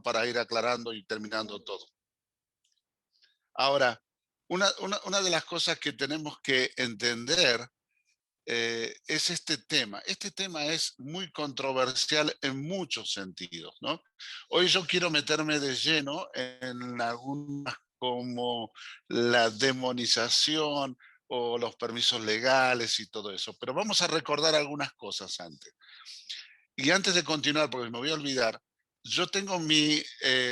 para ir aclarando y terminando todo. Ahora, una de las cosas que tenemos que entender es este tema. Este tema es muy controversial en muchos sentidos, ¿no? Hoy yo quiero meterme de lleno en algunas como la demonización o los permisos legales y todo eso, pero vamos a recordar algunas cosas antes. Y antes de continuar, porque me voy a olvidar, yo tengo mi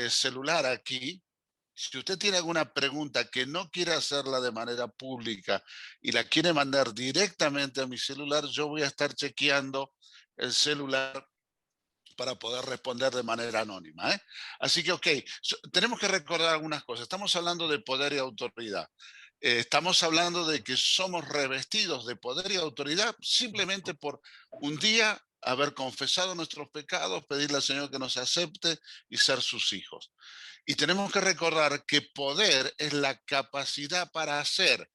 celular aquí. Si usted tiene alguna pregunta que no quiere hacerla de manera pública y la quiere mandar directamente a mi celular, yo voy a estar chequeando el celular para poder responder de manera anónima, ¿eh? Así que, ok, tenemos que recordar algunas cosas. Estamos hablando de poder y autoridad. Estamos hablando de que somos revestidos de poder y autoridad simplemente por un día haber confesado nuestros pecados, pedirle al Señor que nos acepte y ser sus hijos. Y tenemos que recordar que poder es la capacidad para hacer,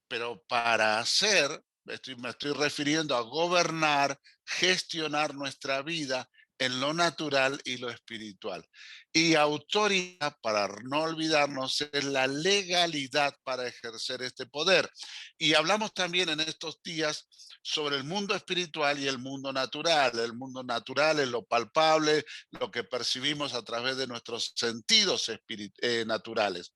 pero para hacer, me estoy refiriendo a gobernar, gestionar nuestra vida en lo natural y lo espiritual. Y autoridad, para no olvidarnos, es la legalidad para ejercer este poder. Y hablamos también en estos días sobre el mundo espiritual y el mundo natural. El mundo natural es lo palpable, lo que percibimos a través de nuestros sentidos naturales.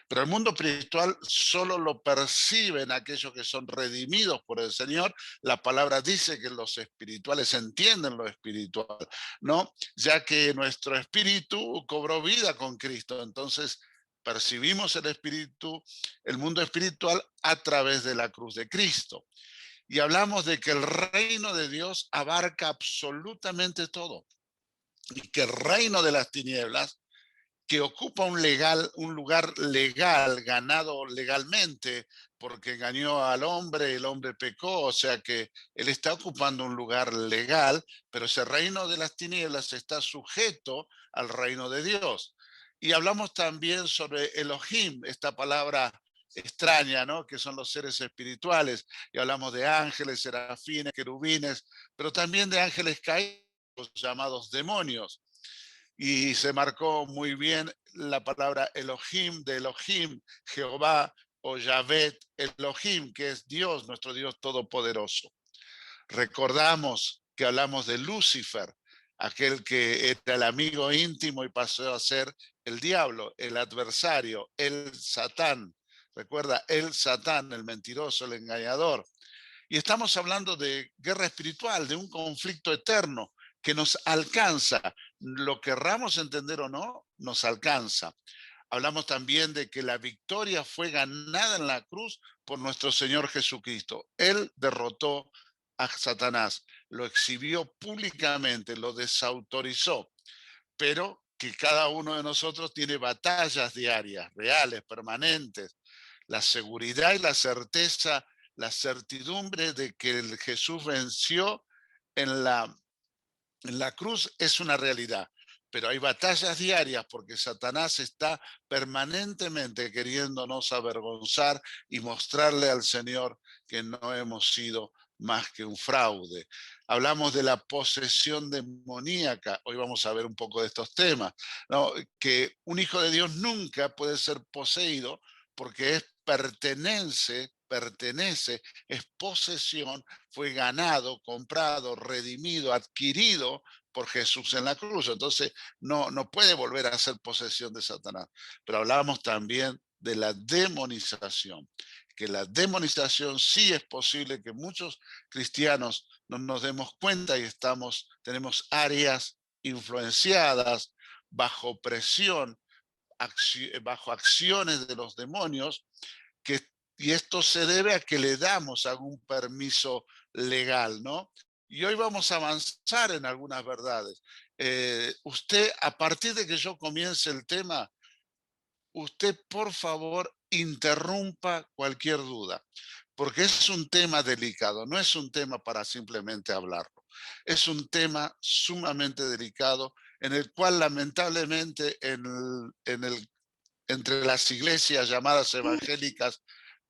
Pero el mundo espiritual solo lo perciben aquellos que son redimidos por el Señor. La palabra dice que los espirituales entienden lo espiritual, ¿no? Ya que nuestro espíritu cobró vida con Cristo. Entonces, percibimos el espíritu, el mundo espiritual a través de la cruz de Cristo. Y hablamos de que el reino de Dios abarca absolutamente todo y que el reino de las tinieblas que ocupa un lugar legal, ganado legalmente, porque engañó al hombre, el hombre pecó, o sea que él está ocupando un lugar legal, pero ese reino de las tinieblas está sujeto al reino de Dios. Y hablamos también sobre Elohim, esta palabra extraña, ¿no? Que son los seres espirituales, y hablamos de ángeles, serafines, querubines, pero también de ángeles caídos llamados demonios. Y se marcó muy bien la palabra Elohim, de Elohim, Jehová o Yahvé Elohim, que es Dios, nuestro Dios todopoderoso. Recordamos que hablamos de Lucifer, aquel que era el amigo íntimo y pasó a ser el diablo, el adversario, el Satán. Recuerda, el Satán, el mentiroso, el engañador. Y estamos hablando de guerra espiritual, de un conflicto eterno que nos alcanza. Lo querramos entender o no, nos alcanza. Hablamos también de que la victoria fue ganada en la cruz por nuestro Señor Jesucristo. Él derrotó a Satanás, lo exhibió públicamente, lo desautorizó, pero que cada uno de nosotros tiene batallas diarias, reales, permanentes. La seguridad y la certidumbre de que el Jesús venció en la cruz es una realidad, pero hay batallas diarias porque Satanás está permanentemente queriéndonos avergonzar y mostrarle al Señor que no hemos sido más que un fraude. Hablamos de la posesión demoníaca, hoy vamos a ver un poco de estos temas, ¿no? Que un hijo de Dios nunca puede ser poseído porque pertenece, es posesión, fue ganado, comprado, redimido, adquirido por Jesús en la cruz. Entonces, no puede volver a ser posesión de Satanás. Pero hablamos también de la demonización, que la demonización sí es posible que muchos cristianos no nos demos cuenta y tenemos áreas influenciadas bajo presión, bajo acciones de los demonios que, y esto se debe a que le damos algún permiso legal, ¿no? Y hoy vamos a avanzar en algunas verdades. Usted, a partir de que yo comience el tema, usted por favor interrumpa cualquier duda, porque es un tema delicado, no es un tema para simplemente hablarlo. Es un tema sumamente delicado en el cual lamentablemente entre las iglesias llamadas evangélicas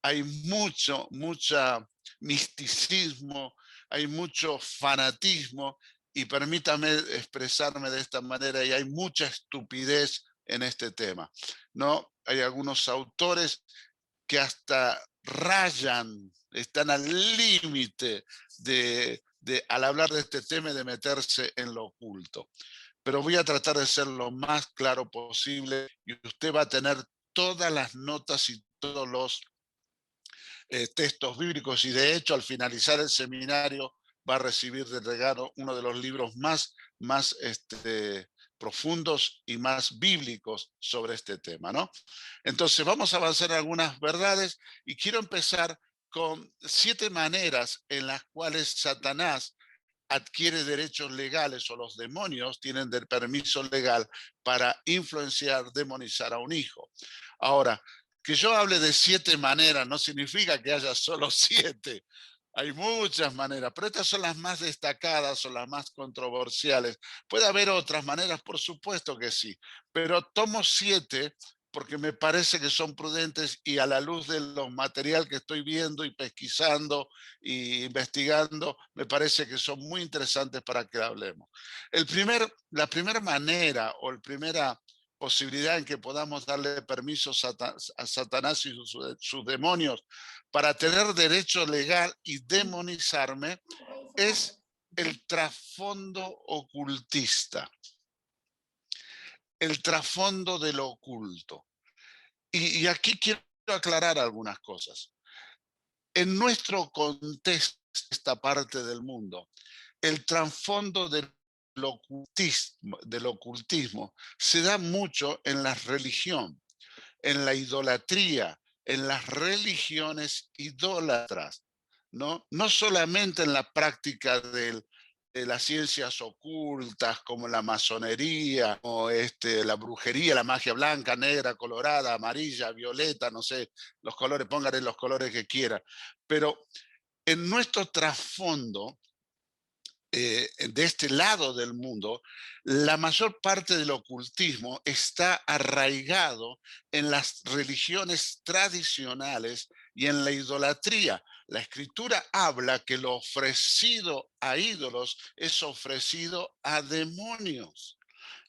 hay mucha misticismo, hay mucho fanatismo y permítame expresarme de esta manera, y hay mucha estupidez en este tema, ¿no? Hay algunos autores que hasta rayan, están al límite al hablar de este tema y de meterse en lo oculto. Pero voy a tratar de ser lo más claro posible y usted va a tener todas las notas y todos los textos bíblicos, y de hecho al finalizar el seminario va a recibir de regalo uno de los libros más profundos y más bíblicos sobre este tema, ¿no? Entonces vamos a avanzar en algunas verdades y quiero empezar con 7 maneras en las cuales Satanás adquiere derechos legales, o los demonios tienen el permiso legal para influenciar, demonizar a un hijo. Ahora, que yo hable de 7 maneras no significa que haya solo 7. Hay muchas maneras, pero estas son las más destacadas o las más controversiales. ¿Puede haber otras maneras? Por supuesto que sí, pero tomo 7 porque me parece que son prudentes y a la luz de los material que estoy viendo y pesquisando y investigando, me parece que son muy interesantes para que hablemos. La primera manera o la primera posibilidad en que podamos darle permiso a Satanás y sus demonios para tener derecho legal y demonizarme es el trasfondo ocultista, el trasfondo de lo oculto. Y aquí quiero aclarar algunas cosas. En nuestro contexto, esta parte del mundo, el trasfondo del ocultismo se da mucho en la religión, en la idolatría, en las religiones idólatras, ¿no? No solamente en la práctica de las ciencias ocultas como la masonería o la brujería, la magia blanca, negra, colorada, amarilla, violeta, no sé, los colores, pónganle los colores que quieran. Pero en nuestro trasfondo, de este lado del mundo, la mayor parte del ocultismo está arraigado en las religiones tradicionales y en la idolatría. La escritura habla que lo ofrecido a ídolos es ofrecido a demonios.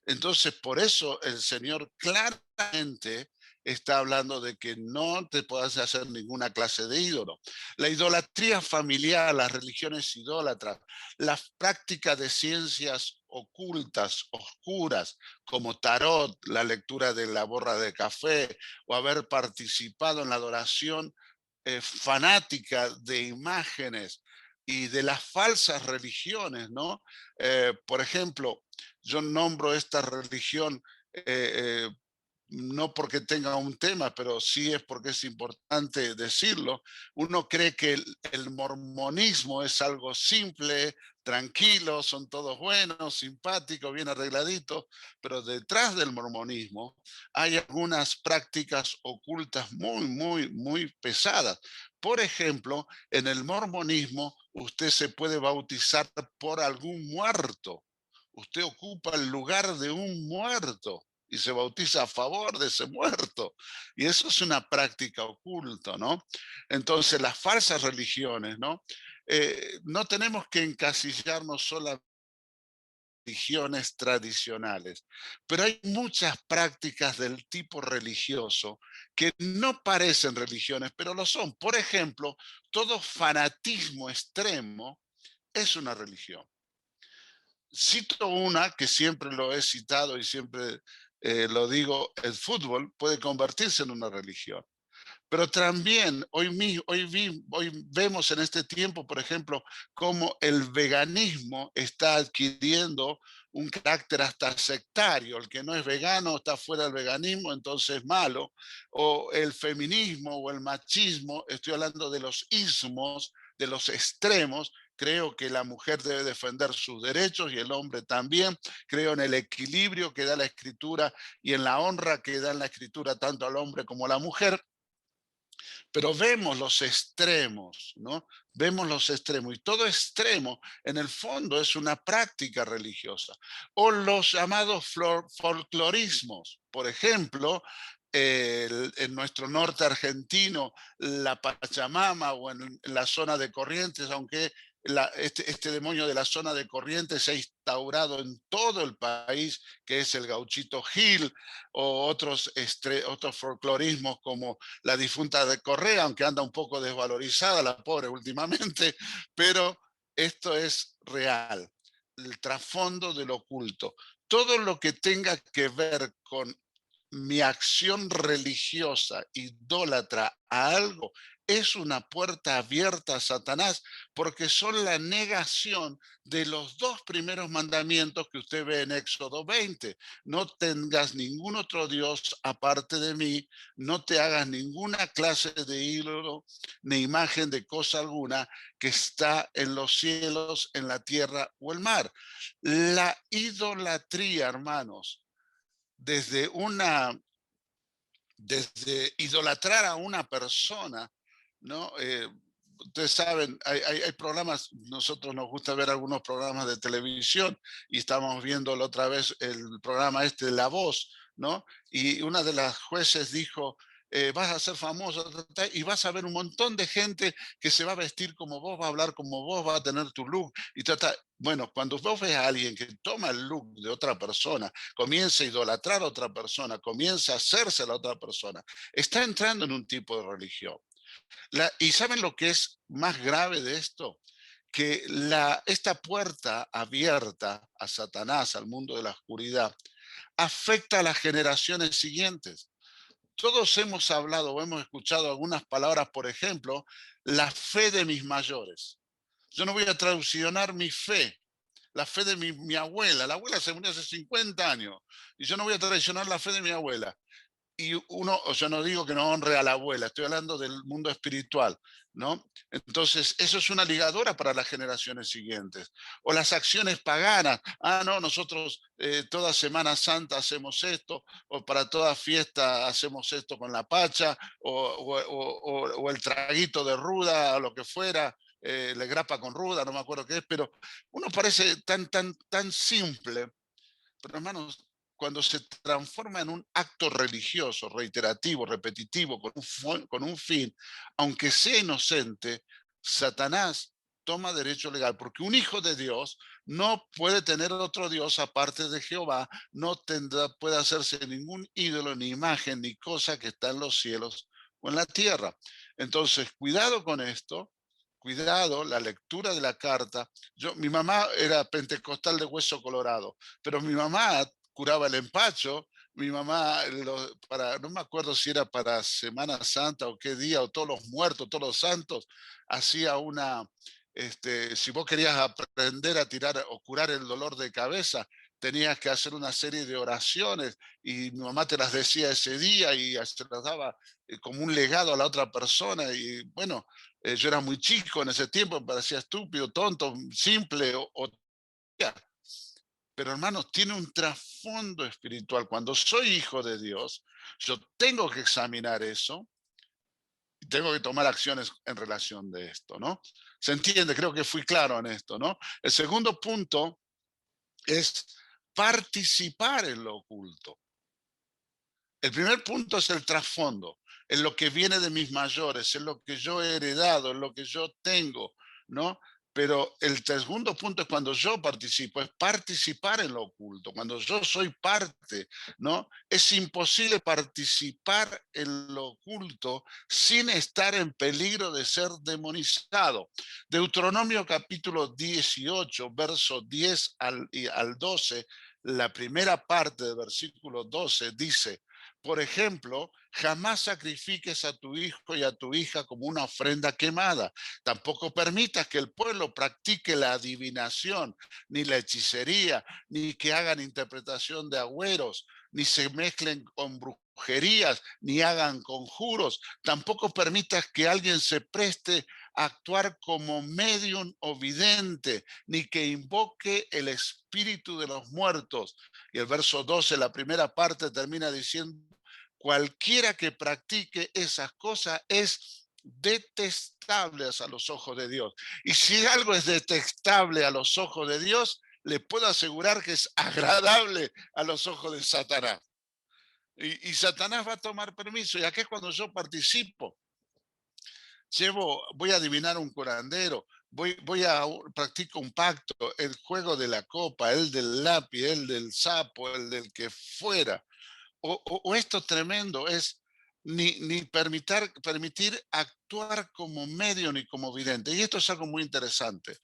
Entonces, por eso el Señor claramente está hablando de que no te puedas hacer ninguna clase de ídolo. La idolatría familiar, las religiones idólatras, la práctica de ciencias ocultas, oscuras, como tarot, la lectura de la borra de café, o haber participado en la adoración fanática de imágenes y de las falsas religiones, ¿no? Por ejemplo, yo nombro esta religión no porque tenga un tema, pero sí es porque es importante decirlo. Uno cree que el mormonismo es algo simple, tranquilo, son todos buenos, simpáticos, bien arregladitos, pero detrás del mormonismo hay algunas prácticas ocultas muy pesadas. Por ejemplo, en el mormonismo usted se puede bautizar por algún muerto. Usted ocupa el lugar de un muerto y se bautiza a favor de ese muerto. Y eso es una práctica oculta, ¿no? Entonces, las falsas religiones, ¿no? No tenemos que encasillarnos solamente en religiones tradicionales, pero hay muchas prácticas del tipo religioso que no parecen religiones, pero lo son. Por ejemplo, todo fanatismo extremo es una religión. Cito una que siempre lo he citado y siempre lo digo: el fútbol puede convertirse en una religión. Pero también hoy vemos en este tiempo, por ejemplo, cómo el veganismo está adquiriendo un carácter hasta sectario. El que no es vegano está fuera del veganismo, entonces es malo. O el feminismo o el machismo, estoy hablando de los ismos, de los extremos. Creo que la mujer debe defender sus derechos y el hombre también. Creo en el equilibrio que da la escritura y en la honra que da en la escritura tanto al hombre como a la mujer. Pero vemos los extremos, ¿no? Vemos los extremos y todo extremo en el fondo es una práctica religiosa. O los llamados folclorismos, por ejemplo, en nuestro norte argentino, la Pachamama, o en la zona de Corrientes, aunque este demonio de la zona de Corrientes se ha instaurado en todo el país, que es el gauchito Gil, o otros folclorismos como la difunta de Correa, aunque anda un poco desvalorizada la pobre últimamente, pero esto es real, el trasfondo del oculto. Todo lo que tenga que ver con mi acción religiosa, idólatra a algo, es una puerta abierta a Satanás, porque son la negación de los dos primeros mandamientos que usted ve en Éxodo 20. No tengas ningún otro Dios aparte de mí, no te hagas ninguna clase de ídolo ni imagen de cosa alguna que está en los cielos, en la tierra o el mar. La idolatría, hermanos, desde una desde idolatrar a una persona, ¿no? Ustedes saben, hay programas, nosotros nos gusta ver algunos programas de televisión y estamos viendo la otra vez el programa este de La Voz, ¿no? Y una de las jueces dijo, vas a ser famoso y vas a ver un montón de gente que se va a vestir como vos, va a hablar como vos, va a tener tu look y trata. Bueno, cuando vos ves a alguien que toma el look de otra persona, comienza a idolatrar a otra persona, comienza a hacerse a la otra persona, está entrando en un tipo de religión. ¿Y saben lo que es más grave de esto? Que esta puerta abierta a Satanás, al mundo de la oscuridad, afecta a las generaciones siguientes. Todos hemos hablado o hemos escuchado algunas palabras, por ejemplo, la fe de mis mayores. Yo no voy a traicionar mi fe, la fe de mi abuela. La abuela se murió hace 50 años y yo no voy a traicionar la fe de mi abuela. Y uno, o sea, no digo que no honre a la abuela, estoy hablando del mundo espiritual, ¿no? Entonces, eso es una ligadora para las generaciones siguientes. O las acciones paganas. Ah, no, nosotros toda Semana Santa hacemos esto, o para toda fiesta hacemos esto con la pacha, o el traguito de ruda, o lo que fuera, la grapa con ruda, no me acuerdo qué es, pero uno parece tan simple, pero hermanos, cuando se transforma en un acto religioso, reiterativo, repetitivo, con un fin, aunque sea inocente, Satanás toma derecho legal, porque un hijo de Dios no puede tener otro Dios aparte de Jehová, no puede hacerse ningún ídolo, ni imagen, ni cosa que está en los cielos o en la tierra. Entonces, cuidado con esto, cuidado, la lectura de la carta. Mi mamá era pentecostal de hueso colorado, pero mi mamá curaba el empacho, mi mamá, no me acuerdo si era para Semana Santa o qué día, o todos los muertos, todos los santos, hacía si vos querías aprender a tirar o curar el dolor de cabeza, tenías que hacer una serie de oraciones y mi mamá te las decía ese día y se las daba como un legado a la otra persona. Y bueno, yo era muy chico en ese tiempo, me parecía estúpido, tonto, simple, pero hermanos, tiene un trasfondo espiritual. Cuando soy hijo de Dios, yo tengo que examinar eso y tengo que tomar acciones en relación de esto, ¿no? ¿Se entiende? Creo que fui claro en esto, ¿no? El segundo punto es participar en lo oculto. El primer punto es el trasfondo, en lo que viene de mis mayores, en lo que yo he heredado, en lo que yo tengo, ¿no? Pero el segundo punto es cuando yo participo, es participar en lo oculto, cuando yo soy parte, ¿no? Es imposible participar en lo oculto sin estar en peligro de ser demonizado. Deuteronomio capítulo 18, verso 10 al 12, la primera parte del versículo 12 dice: por ejemplo, jamás sacrifiques a tu hijo y a tu hija como una ofrenda quemada. Tampoco permitas que el pueblo practique la adivinación, ni la hechicería, ni que hagan interpretación de agüeros, ni se mezclen con brujerías, ni hagan conjuros. Tampoco permitas que alguien se preste a actuar como medium o vidente, ni que invoque el espíritu de los muertos. Y el verso 12, la primera parte, termina diciendo: cualquiera que practique esas cosas es detestable a los ojos de Dios. Y si algo es detestable a los ojos de Dios, le puedo asegurar que es agradable a los ojos de Satanás. Y Satanás va a tomar permiso. Y aquí es cuando yo participo. Voy a adivinar un curandero, practico un pacto, el juego de la copa, el del lápiz, el del sapo, el del que fuera. O esto tremendo es ni permitir actuar como medio ni como vidente. Y esto es algo muy interesante.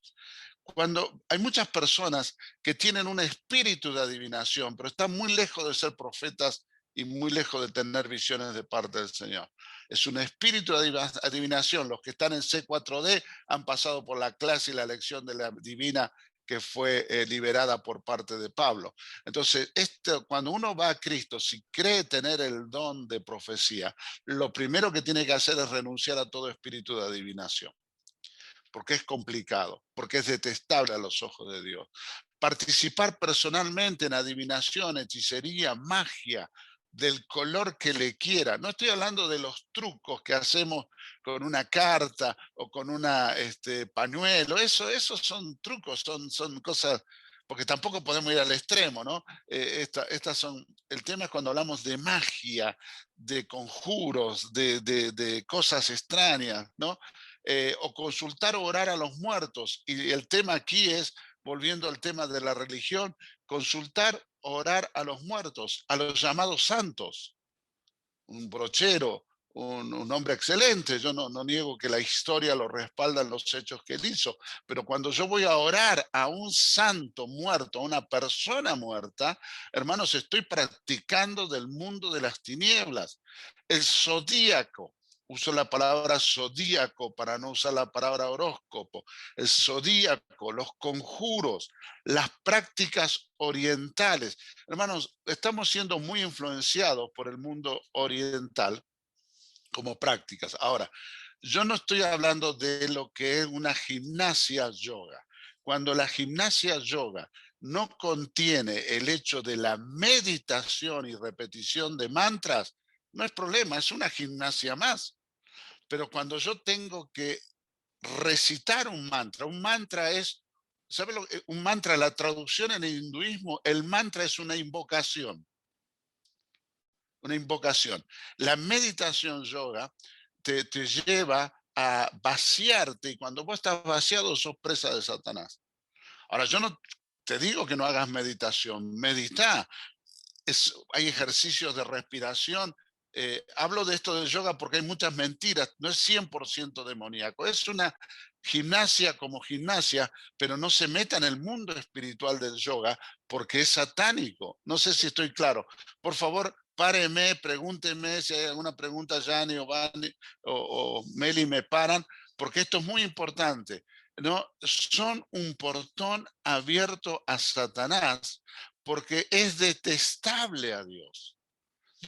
Cuando hay muchas personas que tienen un espíritu de adivinación, pero están muy lejos de ser profetas y muy lejos de tener visiones de parte del Señor. Es un espíritu de adivinación. Los que están en C4D han pasado por la clase y la lección de la divina que fue liberada por parte de Pablo. Entonces, cuando uno va a Cristo, si cree tener el don de profecía, lo primero que tiene que hacer es renunciar a todo espíritu de adivinación, porque es complicado, porque es detestable a los ojos de Dios. Participar personalmente en adivinación, hechicería, magia, del color que le quiera. No estoy hablando de los trucos que hacemos con una carta o con una pañuelo. Esos son trucos, son cosas, porque tampoco podemos ir al extremo, ¿no? Estas son, el tema es cuando hablamos de magia, de conjuros, de cosas extrañas, ¿no? O consultar o orar a los muertos. Y el tema aquí es, volviendo al tema de la religión, consultar, orar a los muertos, a los llamados santos. Un brochero, un hombre excelente. Yo no niego que la historia lo respalda en los hechos que él hizo, pero cuando yo voy a orar a un santo muerto, a una persona muerta, hermanos, estoy practicando del mundo de las tinieblas. El zodíaco, uso la palabra zodíaco para no usar la palabra horóscopo, el zodíaco, los conjuros, las prácticas orientales. Hermanos, estamos siendo muy influenciados por el mundo oriental como prácticas. Ahora, yo no estoy hablando de lo que es una gimnasia yoga. Cuando la gimnasia yoga no contiene el hecho de la meditación y repetición de mantras, no es problema, es una gimnasia más. Pero cuando yo tengo que recitar un mantra es, ¿sabe lo que un mantra? La traducción en el hinduismo, el mantra es una invocación, una invocación. La meditación yoga te lleva a vaciarte y cuando vos estás vaciado sos presa de Satanás. Ahora, yo no te digo que no hagas meditación, medita, hay ejercicios de respiración. Hablo de esto del yoga porque hay muchas mentiras, no es 100% demoníaco, es una gimnasia como gimnasia, pero no se meta en el mundo espiritual del yoga porque es satánico. No sé si estoy claro. Por favor, páreme, pregúnteme si hay alguna pregunta, Jani o, Vani, o Meli me paran, porque esto es muy importante. ¿No? Son un portón abierto a Satanás porque es detestable a Dios.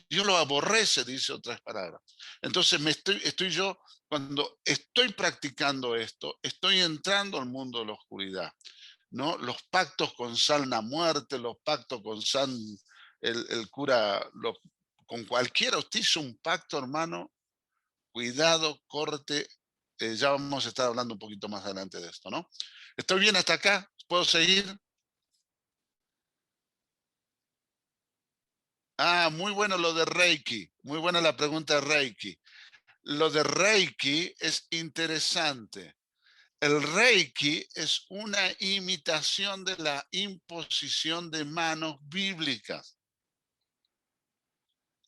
Dios lo aborrece, dice otras palabras. Entonces estoy yo, cuando estoy practicando esto, estoy entrando al mundo de la oscuridad, ¿no? Los pactos con Salna Muerte, los pactos con San, el cura, con cualquiera, usted hizo un pacto, hermano, cuidado, corte, ya vamos a estar hablando un poquito más adelante de esto, ¿no? ¿Estoy bien hasta acá? ¿Puedo seguir? Ah, muy bueno lo de Reiki. Muy buena la pregunta de Reiki. Lo de Reiki es interesante. El Reiki es una imitación de la imposición de manos bíblicas.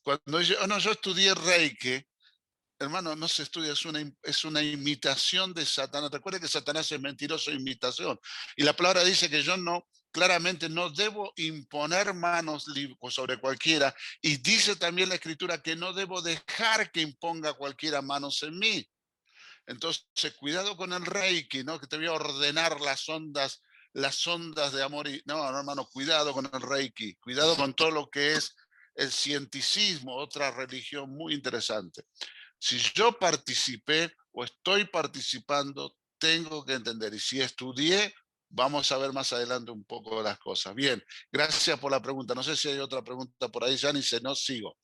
Cuando yo estudié Reiki, hermano, no se estudia, es una imitación de Satanás. Recuerda que Satanás es mentiroso e imitación. Y la palabra dice que yo no, claramente no debo imponer manos sobre cualquiera. Y dice también la Escritura que no debo dejar que imponga cualquiera manos en mí. Entonces, cuidado con el Reiki, ¿no? Que te voy a ordenar las ondas de amor. No, no, hermano, cuidado con el Reiki. Cuidado con todo lo que es el cienticismo, otra religión muy interesante. Si yo participé o estoy participando, tengo que entender. Y si estudié, vamos a ver más adelante un poco de las cosas. Bien, gracias por la pregunta. No sé si hay otra pregunta por ahí, Jani, si no, sigo.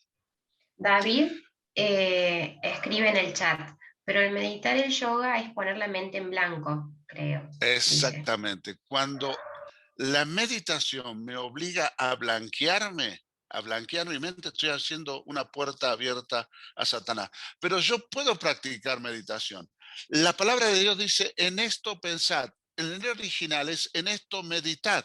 David escribe en el chat, pero el meditar el yoga es poner la mente en blanco, creo, dice. Exactamente. Cuando la meditación me obliga a blanquear mi mente, estoy haciendo una puerta abierta a Satanás. Pero yo puedo practicar meditación. La palabra de Dios dice, en esto pensad. En el original es, en esto meditad.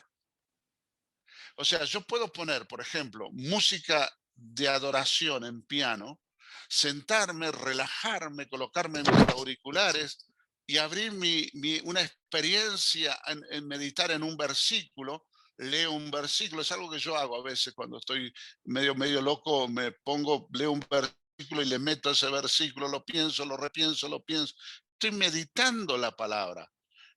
O sea, yo puedo poner, por ejemplo, música de adoración en piano, sentarme, relajarme, colocarme en mis auriculares y abrir una experiencia en meditar en un versículo. Leo un versículo, es algo que yo hago a veces cuando estoy medio loco, me pongo, leo un versículo y le meto ese versículo, lo pienso, lo repienso, lo pienso. Estoy meditando la palabra.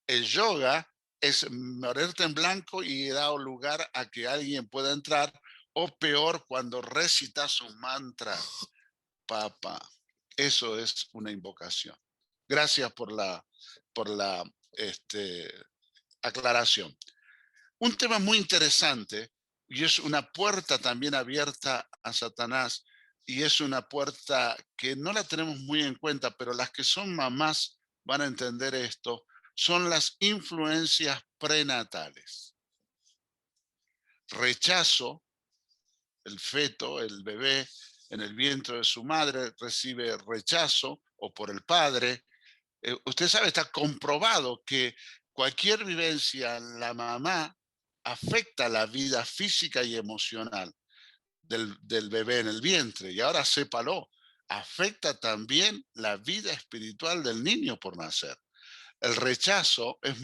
El yoga es ponerte en blanco y da lugar a que alguien pueda entrar, o peor, cuando recitas un mantra, papa. Eso es una invocación. Gracias por la aclaración. Un tema muy interesante, y es una puerta también abierta a Satanás, y es una puerta que no la tenemos muy en cuenta, pero las que son mamás van a entender esto, son las influencias prenatales. Rechazo, el feto, el bebé en el vientre de su madre recibe rechazo, o por el padre. Usted sabe, está comprobado que cualquier vivencia en la mamá afecta la vida física y emocional del bebé en el vientre. Y ahora sépalo, afecta también la vida espiritual del niño por nacer. El rechazo es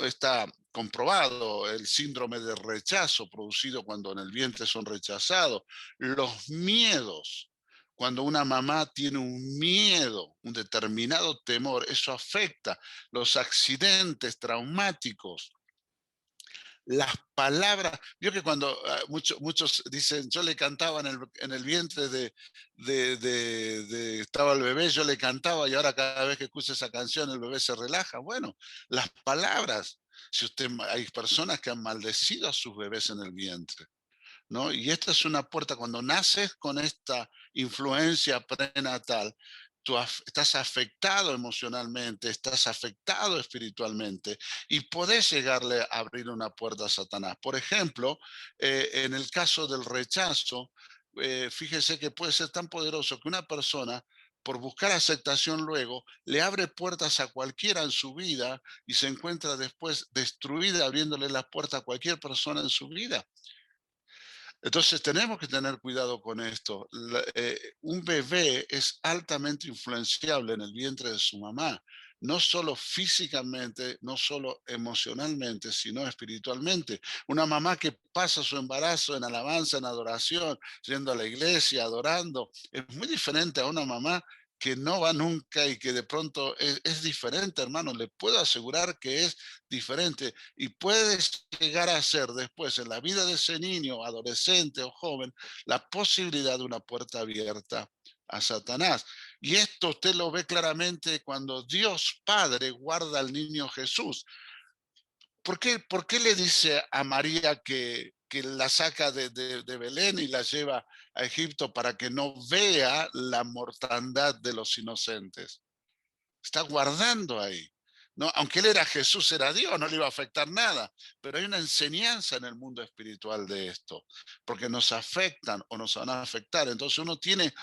está comprobado el síndrome de rechazo producido cuando en el vientre son rechazados. Los miedos, cuando una mamá tiene un miedo, un determinado temor, eso afecta. Los accidentes traumáticos, las palabras. Vio que cuando muchos dicen, yo le cantaba en el vientre estaba el bebé, yo le cantaba, y ahora cada vez que escucha esa canción el bebé se relaja. Bueno, las palabras, hay personas que han maldecido a sus bebés en el vientre, ¿no? Y esta es una puerta, cuando naces con esta influencia prenatal, estás afectado emocionalmente, estás afectado espiritualmente, y podés llegarle a abrir una puerta a Satanás. Por ejemplo, en el caso del rechazo, fíjese que puede ser tan poderoso que una persona, por buscar aceptación luego, le abre puertas a cualquiera en su vida y se encuentra después destruida, abriéndole las puertas a cualquier persona en su vida. Entonces tenemos que tener cuidado con esto. Un bebé es altamente influenciable en el vientre de su mamá, no solo físicamente, no solo emocionalmente, sino espiritualmente. Una mamá que pasa su embarazo en alabanza, en adoración, yendo a la iglesia, adorando, es muy diferente a una mamá que no va nunca y que de pronto es diferente, hermano. Le puedo asegurar que es diferente, y puedes llegar a ser después en la vida de ese niño, adolescente o joven, la posibilidad de una puerta abierta a Satanás. Y esto usted lo ve claramente cuando Dios Padre guarda al niño Jesús. ¿Por qué le dice a María que la saca de Belén y la lleva a Egipto para que no vea la mortandad de los inocentes? Está guardando ahí, ¿no? Aunque él era Jesús, era Dios, no le iba a afectar nada, pero hay una enseñanza en el mundo espiritual de esto, porque nos afectan o nos van a afectar. Entonces uno tiene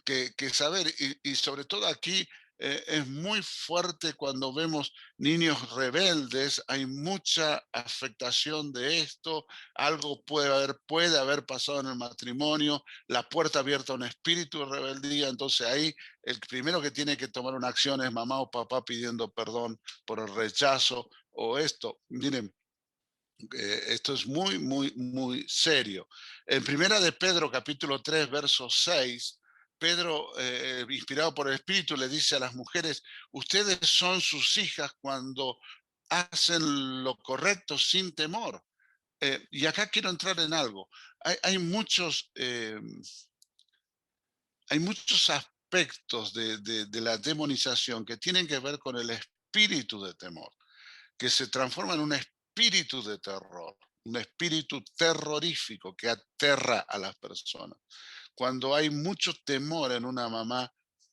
que saber, y sobre todo aquí es muy fuerte cuando vemos niños rebeldes, hay mucha afectación de esto. Algo puede haber pasado en el matrimonio, la puerta abierta a un espíritu de rebeldía. Entonces ahí el primero que tiene que tomar una acción es mamá o papá pidiendo perdón por el rechazo o esto. Miren, esto es muy, muy, muy serio. En Primera de Pedro, capítulo 3, verso 6, Pedro, inspirado por el Espíritu, le dice a las mujeres: ustedes son sus hijas cuando hacen lo correcto sin temor. Y acá quiero entrar en algo. Hay muchos aspectos de la demonización que tienen que ver con el espíritu de temor, que se transforma en un espíritu de terror, un espíritu terrorífico que aterra a las personas. Cuando hay mucho temor en una mamá,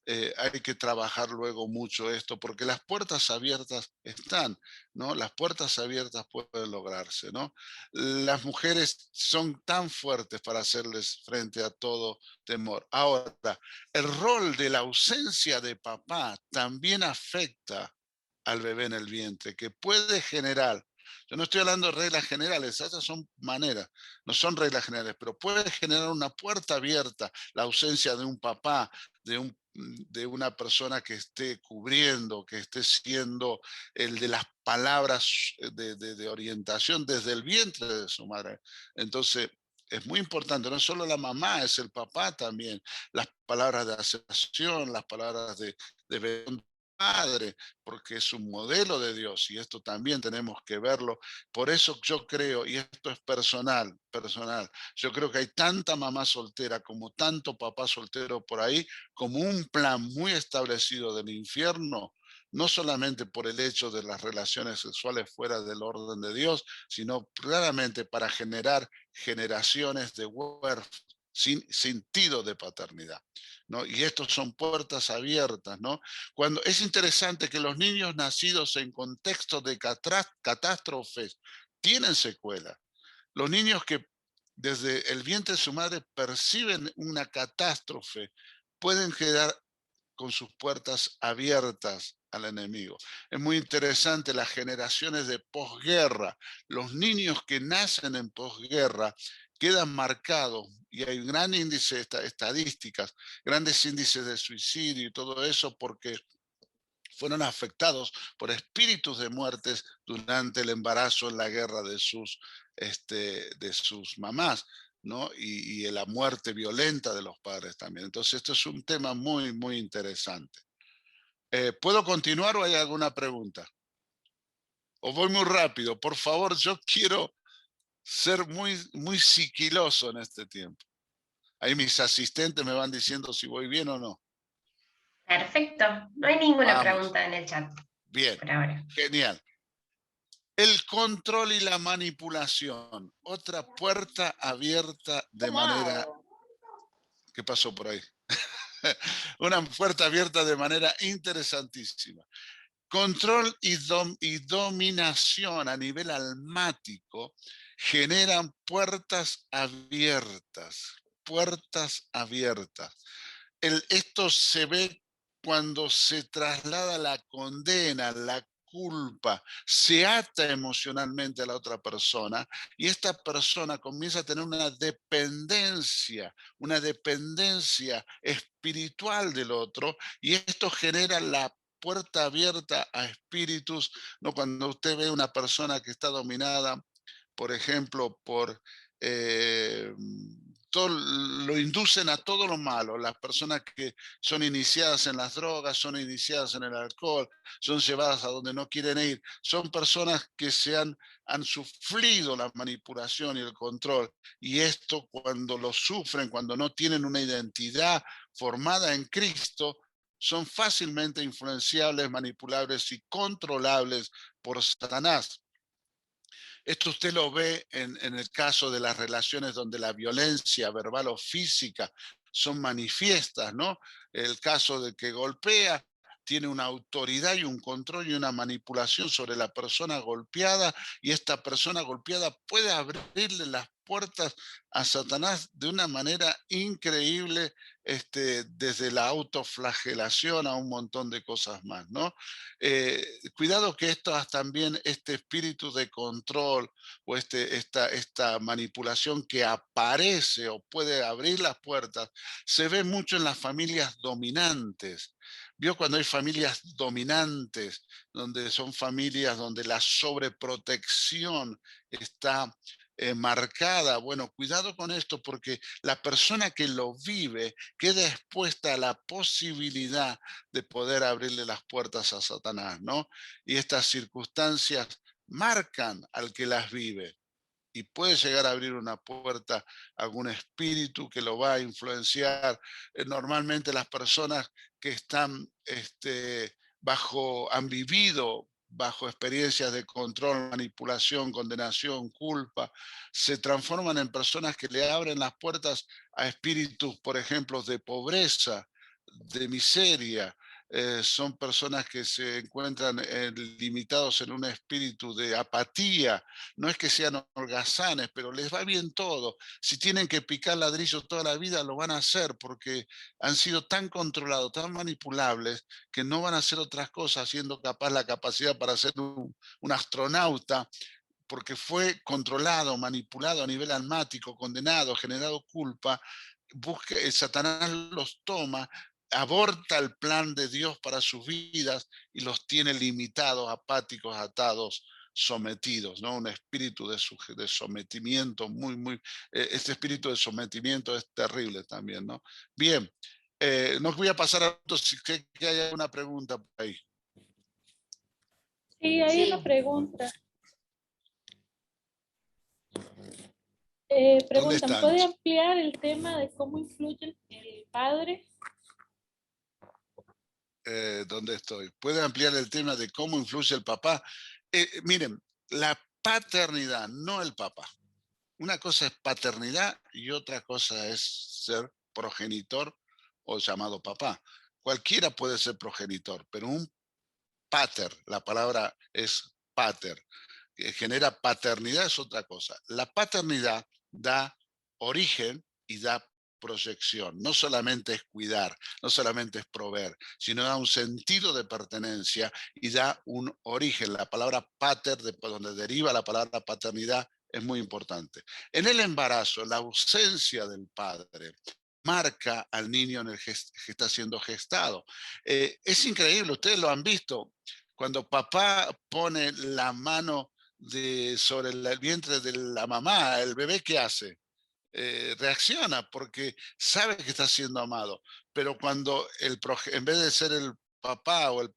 hay que trabajar luego mucho esto, porque las puertas abiertas están, ¿no? Las puertas abiertas pueden lograrse, ¿no? Las mujeres son tan fuertes para hacerles frente a todo temor. Ahora, el rol de la ausencia de papá también afecta al bebé en el vientre, que puede generar, yo no estoy hablando de reglas generales, esas son maneras, no son reglas generales, pero puede generar una puerta abierta, la ausencia de un papá, de una persona que esté cubriendo, que esté siendo el de las palabras de orientación desde el vientre de su madre. Entonces, es muy importante, no solo la mamá, es el papá también, las palabras de aceptación, las palabras de padre, porque es un modelo de Dios y esto también tenemos que verlo. Por eso yo creo, y esto es personal, personal, yo creo que hay tanta mamá soltera como tanto papá soltero por ahí, como un plan muy establecido del infierno, no solamente por el hecho de las relaciones sexuales fuera del orden de Dios, sino claramente para generar generaciones de huérfanos sin sentido de paternidad, ¿no? Y estos son puertas abiertas, ¿no? Cuando es interesante que los niños nacidos en contextos de catástrofes tienen secuelas. Los niños que desde el vientre de su madre perciben una catástrofe pueden quedar con sus puertas abiertas al enemigo. Es muy interesante las generaciones de posguerra. Los niños que nacen en posguerra quedan marcados y hay un gran índice de estadísticas, grandes índices de suicidio y todo eso porque fueron afectados por espíritus de muertes durante el embarazo en la guerra de sus mamás, ¿no? Y la muerte violenta de los padres también. Entonces, esto es un tema muy, muy interesante. ¿Puedo continuar o hay alguna pregunta? ¿O voy muy rápido? Por favor, yo quiero ser muy, muy sigiloso en este tiempo. Ahí mis asistentes me van diciendo si voy bien o no. Perfecto, no hay ninguna Vamos, pregunta en el chat bien, por ahora. genial. El control y la manipulación, otra puerta abierta de manera... ¿Qué pasó por ahí? Una puerta abierta de manera interesantísima. Control y dominación a nivel almático generan puertas abiertas, puertas abiertas. Esto se ve cuando se traslada la condena, la culpa, se ata emocionalmente a la otra persona y esta persona comienza a tener una dependencia espiritual del otro y esto genera la puerta abierta a espíritus, ¿no? Cuando usted ve una persona que está dominada, por ejemplo, eh, lo inducen a todo lo malo. Las personas que son iniciadas en las drogas, son iniciadas en el alcohol, son llevadas a donde no quieren ir. Son personas que han sufrido la manipulación y el control. Y esto cuando lo sufren, cuando no tienen una identidad formada en Cristo, son fácilmente influenciables, manipulables y controlables por Satanás. Esto usted lo ve en el caso de las relaciones donde la violencia verbal o física son manifiestas, ¿no? El caso de que golpea tiene una autoridad y un control y una manipulación sobre la persona golpeada y esta persona golpeada puede abrirle las puertas a Satanás de una manera increíble, desde la autoflagelación a un montón de cosas más, ¿no? Cuidado que también este espíritu de control o esta manipulación que aparece o puede abrir las puertas, se ve mucho en las familias dominantes. ¿Vio cuando hay familias dominantes, donde son familias donde la sobreprotección está marcada? Bueno, cuidado con esto porque la persona que lo vive queda expuesta a la posibilidad de poder abrirle las puertas a Satanás, ¿no? Y estas circunstancias marcan al que las vive y puede llegar a abrir una puerta a algún espíritu que lo va a influenciar. Normalmente las personas que están han vivido bajo experiencias de control, manipulación, condenación, culpa, se transforman en personas que le abren las puertas a espíritus, por ejemplo, de pobreza, de miseria, son personas que se encuentran limitados en un espíritu de apatía. No es que sean holgazanes, pero les va bien todo. Si tienen que picar ladrillo toda la vida, lo van a hacer porque han sido tan controlados, tan manipulables, que no van a hacer otras cosas, siendo capaz la capacidad para ser un astronauta, porque fue controlado, manipulado a nivel almático, condenado, generado culpa. Satanás los toma, aborta el plan de Dios para sus vidas y los tiene limitados, apáticos, atados, sometidos, ¿no? Un espíritu de sometimiento este espíritu de sometimiento es terrible también, ¿no? Bien, no voy a pasar a otros, si que haya una pregunta por ahí. Sí, hay una pregunta. Preguntan, ¿puede ampliar el tema de cómo influye el padre? ¿Dónde estoy? ¿Puede ampliar el tema de cómo influye el papá? Miren, la paternidad, no el papá. Una cosa es paternidad y otra cosa es ser progenitor o llamado papá. Cualquiera puede ser progenitor, pero un pater, la palabra es pater, que genera paternidad es otra cosa. La paternidad da origen y da proyección. No solamente es cuidar, no solamente es proveer, sino da un sentido de pertenencia y da un origen. La palabra pater, de donde deriva la palabra paternidad, es muy importante. En el embarazo, la ausencia del padre marca al niño en el que está siendo gestado. Es increíble, ustedes lo han visto. Cuando papá pone la mano sobre el vientre de la mamá, el bebé, ¿qué hace? Reacciona porque sabe que está siendo amado. Pero cuando en vez de ser el papá o el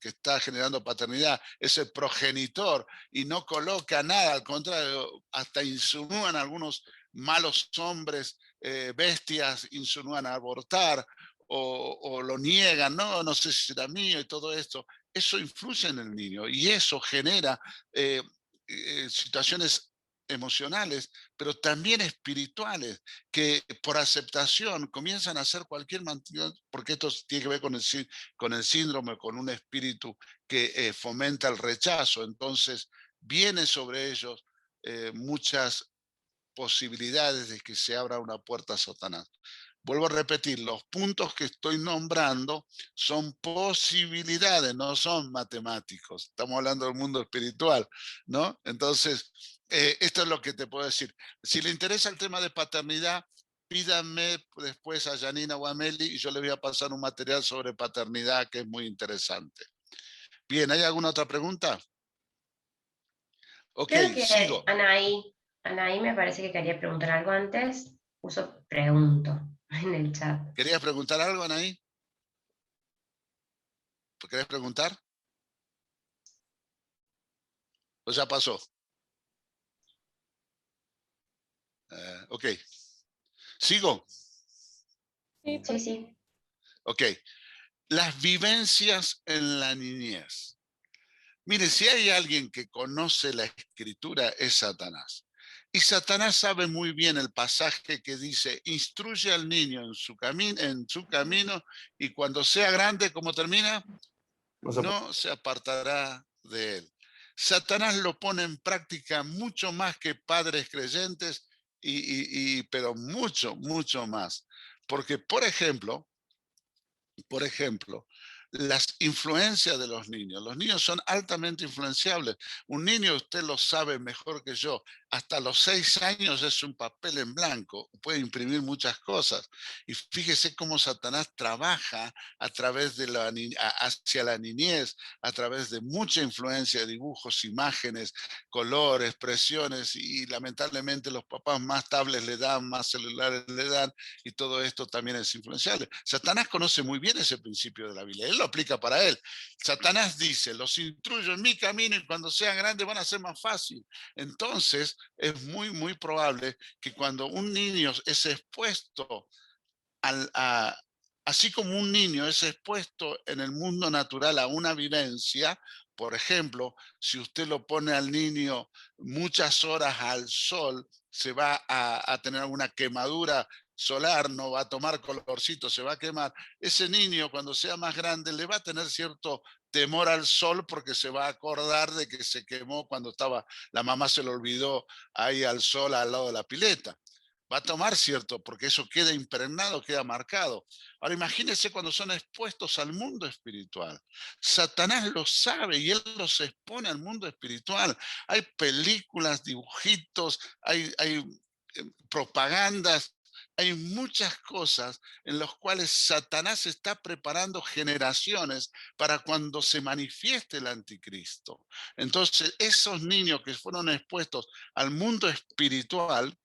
que está generando paternidad, es el progenitor y no coloca nada, al contrario, hasta insinúan algunos malos hombres, bestias, insinúan a abortar o lo niegan, no sé si será mío y todo esto. Eso influye en el niño y eso genera situaciones emocionales, pero también espirituales, que por aceptación comienzan a hacer cualquier manera, porque esto tiene que ver con el síndrome, con un espíritu que fomenta el rechazo. Entonces, viene sobre ellos muchas posibilidades de que se abra una puerta a Satanás. Vuelvo a repetir, los puntos que estoy nombrando son posibilidades, no son matemáticos. Estamos hablando del mundo espiritual, ¿no? Entonces, esto es lo que te puedo decir. Si le interesa el tema de paternidad, pídanme después a Janina o a Meli y yo le voy a pasar un material sobre paternidad que es muy interesante. Bien, ¿hay alguna otra pregunta? Ok, Creo que sigo. Anaí me parece que quería preguntar algo antes. Puso pregunto en el chat. ¿Querías preguntar algo, Anaí? ¿Querés preguntar? ¿O ya pasó? Ok. ¿Sigo? Sí, Sí. Ok. Las vivencias en la niñez. Mire, si hay alguien que conoce la escritura es Satanás. Y Satanás sabe muy bien el pasaje que dice, instruye al niño en su camino y cuando sea grande, ¿cómo termina? No se apartará de él. Satanás lo pone en práctica mucho más que padres creyentes, pero mucho más. Porque, por ejemplo, las influencias de los niños. Los niños son altamente influenciables. Un niño, usted lo sabe mejor que yo, hasta los 6 años es un papel en blanco, puede imprimir muchas cosas. Y fíjese cómo Satanás trabaja a través de hacia la niñez, a través de mucha influencia de dibujos, imágenes, colores, expresiones, y lamentablemente los papás más tablets le dan, más celulares le dan, y todo esto también es influenciable. Satanás conoce muy bien ese principio de la Biblia, él lo aplica para él. Satanás dice, los instruyo en mi camino y cuando sean grandes van a ser más fácil. Entonces, es muy probable que cuando un niño es expuesto así como un niño es expuesto en el mundo natural a una vivencia, por ejemplo, si usted lo pone al niño muchas horas al sol, se va a tener alguna quemadura solar, no va a tomar colorcito, se va a quemar. Ese niño cuando sea más grande le va a tener cierto temor al sol porque se va a acordar de que se quemó cuando la mamá se lo olvidó ahí al sol al lado de la pileta. Va a tomar cierto, porque eso queda impregnado, queda marcado. Ahora imagínense cuando son expuestos al mundo espiritual. Satanás lo sabe y él los expone al mundo espiritual. Hay películas, dibujitos, hay propagandas, hay muchas cosas en las cuales Satanás está preparando generaciones para cuando se manifieste el anticristo. Entonces, esos niños que fueron expuestos al mundo espiritual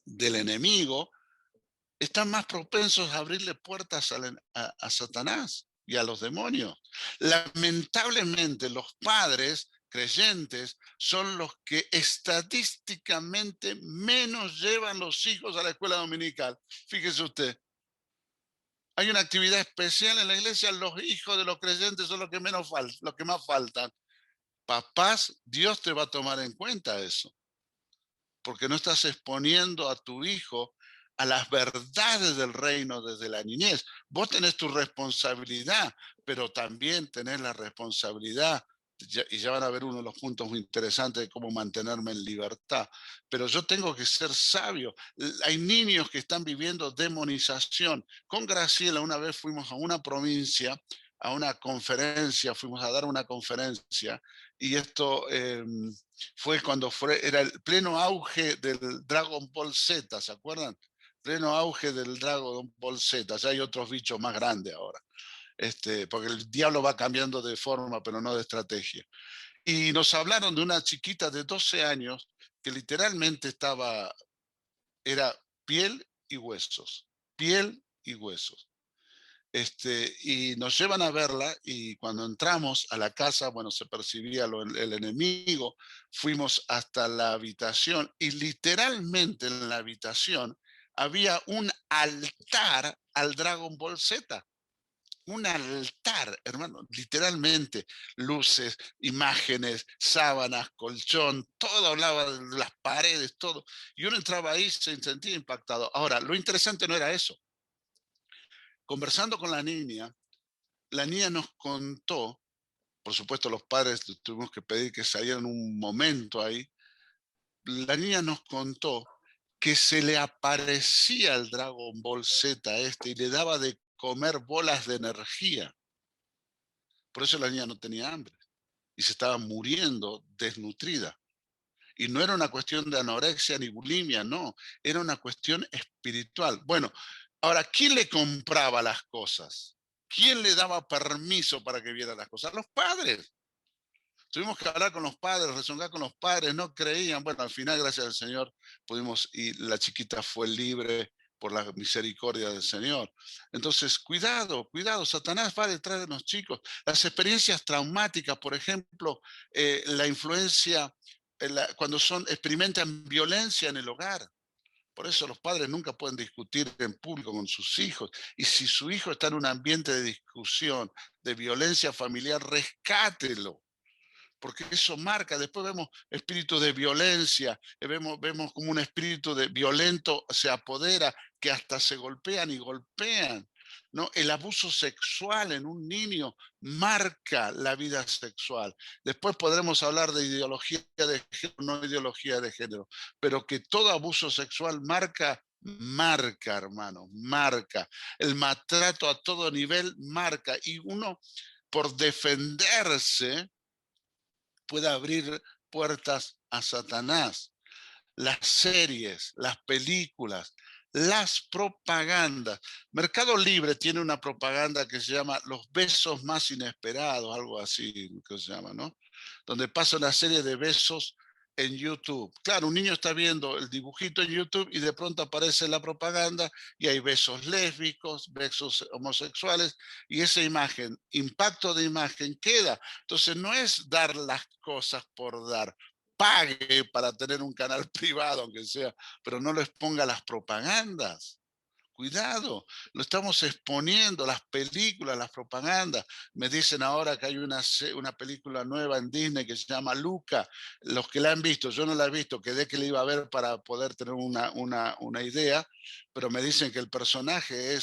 del enemigo, están más propensos a abrirle puertas a Satanás y a los demonios. Lamentablemente, los padres creyentes son los que estadísticamente menos llevan los hijos a la escuela dominical. Fíjese usted, hay una actividad especial en la iglesia, los hijos de los creyentes son los que los que más faltan. Papás, Dios te va a tomar en cuenta eso, porque no estás exponiendo a tu hijo a las verdades del reino desde la niñez. Vos tenés tu responsabilidad, pero también tenés la responsabilidad, y ya van a ver uno de los puntos muy interesantes de cómo mantenerme en libertad, pero yo tengo que ser sabio. Hay niños que están viviendo demonización. Con Graciela una vez fuimos a una provincia, a una conferencia, fuimos a dar una conferencia, y esto fue cuando era el pleno auge del Dragon Ball Z, ¿se acuerdan? Pleno auge del Dragon Ball Z, ya hay otros bichos más grandes ahora, porque el diablo va cambiando de forma, pero no de estrategia. Y nos hablaron de una chiquita de 12 años que literalmente era piel y huesos, piel y huesos. Y nos llevan a verla y cuando entramos a la casa, bueno, se percibía el enemigo, fuimos hasta la habitación y literalmente en la habitación había un altar al Dragon Ball Z. Un altar, hermano, literalmente, luces, imágenes, sábanas, colchón, todo hablaba de las paredes, todo. Y uno entraba ahí y se sentía impactado. Ahora, lo interesante no era eso. Conversando con la niña nos contó, por supuesto los padres tuvimos que pedir que salieran un momento ahí, la niña nos contó que se le aparecía el Dragon Ball Z y le daba de comer bolas de energía. Por eso la niña no tenía hambre y se estaba muriendo desnutrida. Y no era una cuestión de anorexia ni bulimia, no, era una cuestión espiritual. Bueno, ahora, ¿quién le compraba las cosas? ¿Quién le daba permiso para que viera las cosas? Los padres. Tuvimos que hablar con los padres, rezongar con los padres, no creían. Bueno, al final, gracias al Señor, pudimos, y la chiquita fue libre por la misericordia del Señor. Entonces, cuidado, cuidado, Satanás va detrás de los chicos. Las experiencias traumáticas, por ejemplo, la influencia, cuando experimentan violencia en el hogar. Por eso los padres nunca pueden discutir en público con sus hijos. Y si su hijo está en un ambiente de discusión, de violencia familiar, rescátelo, porque eso marca. Después vemos espíritus de violencia, vemos como un espíritu de violento se apodera, que hasta se golpean y golpean, ¿no? El abuso sexual en un niño marca la vida sexual. Después podremos hablar de ideología de género, no ideología de género, pero que todo abuso sexual marca, hermano, marca. El maltrato a todo nivel marca. Y uno, por defenderse, puede abrir puertas a Satanás. Las series, las películas, las propagandas. Mercado Libre tiene una propaganda que se llama Los besos más inesperados, algo así que se llama, ¿no? Donde pasa una serie de besos en YouTube. Claro, un niño está viendo el dibujito en YouTube y de pronto aparece la propaganda y hay besos lésbicos, besos homosexuales, y esa imagen, impacto de imagen queda. Entonces no es dar las cosas por dar. Pague para tener un canal privado, aunque sea, pero no les ponga las propagandas. Cuidado, lo estamos exponiendo, las películas, las propagandas. Me dicen ahora que hay una película nueva en Disney que se llama Luca. Los que la han visto, yo no la he visto, quedé que la iba a ver para poder tener una idea, pero me dicen que el personaje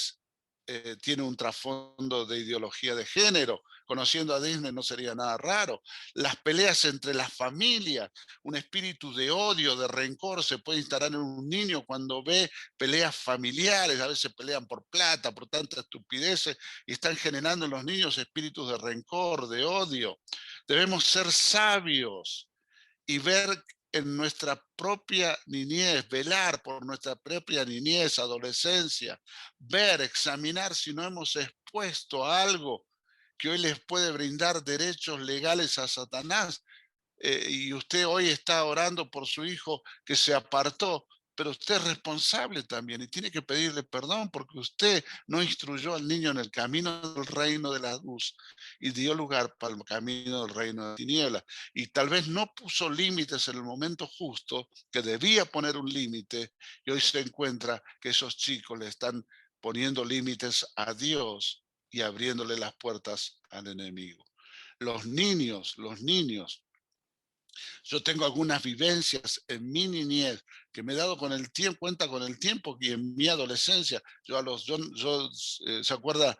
tiene un trasfondo de ideología de género. Conociendo a Disney no sería nada raro. Las peleas entre las familias, un espíritu de odio, de rencor se puede instalar en un niño cuando ve peleas familiares, a veces pelean por plata, por tantas estupideces, y están generando en los niños espíritus de rencor, de odio. Debemos ser sabios y ver en nuestra propia niñez, velar por nuestra propia niñez, adolescencia, ver, examinar si no hemos expuesto a algo que hoy les puede brindar derechos legales a Satanás. Y usted hoy está orando por su hijo que se apartó, pero usted es responsable también y tiene que pedirle perdón porque usted no instruyó al niño en el camino del reino de la luz y dio lugar para el camino del reino de la tiniebla. Y tal vez no puso límites en el momento justo, que debía poner un límite, y hoy se encuentra que esos chicos le están poniendo límites a Dios y abriéndole las puertas al enemigo. Los niños, yo tengo algunas vivencias en mi niñez que me he dado con el tiempo, cuenta con el tiempo, y en mi adolescencia, ¿se acuerda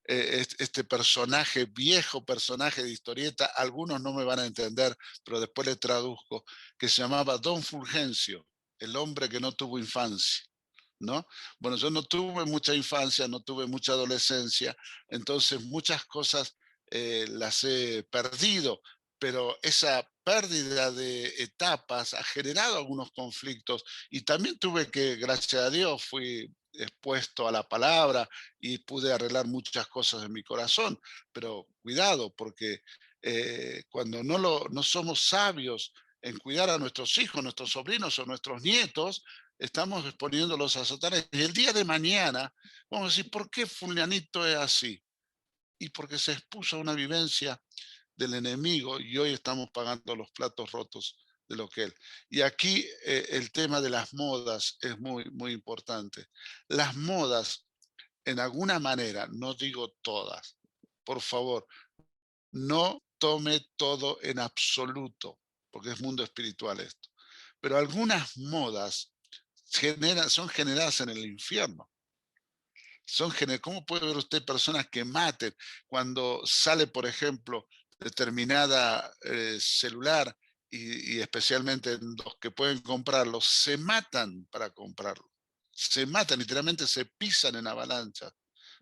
este personaje, viejo personaje de historieta? Algunos no me van a entender, pero después le traduzco, que se llamaba Don Fulgencio, el hombre que no tuvo infancia, ¿no? Bueno, yo no tuve mucha infancia, no tuve mucha adolescencia, entonces muchas cosas las he perdido, pero esa pérdida de etapas ha generado algunos conflictos, y también tuve que, gracias a Dios, fui expuesto a la palabra y pude arreglar muchas cosas en mi corazón, pero cuidado, porque cuando no somos sabios en cuidar a nuestros hijos, nuestros sobrinos o nuestros nietos, estamos exponiéndolos a Satanás. Y el día de mañana vamos a decir, ¿por qué fulanito es así? Y porque se expuso a una vivencia del enemigo y hoy estamos pagando los platos rotos de lo que él. Y aquí el tema de las modas es muy, muy importante. Las modas, en alguna manera, no digo todas, por favor, no tome todo en absoluto, porque es mundo espiritual esto. Pero algunas modas son generadas en el infierno. ¿Cómo puede ver usted personas que maten cuando sale, por ejemplo, determinada celular y especialmente los que pueden comprarlo, se matan para comprarlo? Se matan, literalmente se pisan en avalancha,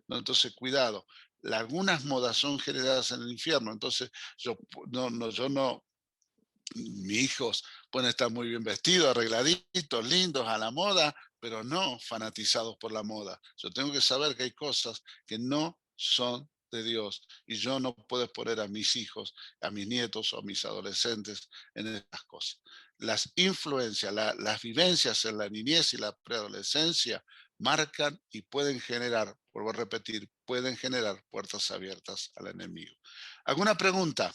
¿no? Entonces, cuidado. Algunas modas son generadas en el infierno. Entonces, yo no, mis hijos pueden estar muy bien vestidos, arregladitos, lindos, a la moda, pero no fanatizados por la moda. Yo tengo que saber que hay cosas que no son de Dios y yo no puedo poner a mis hijos, a mis nietos o a mis adolescentes en estas cosas. Las influencias, las vivencias en la niñez y la preadolescencia marcan y pueden generar, vuelvo a repetir, pueden generar puertas abiertas al enemigo. ¿Alguna pregunta?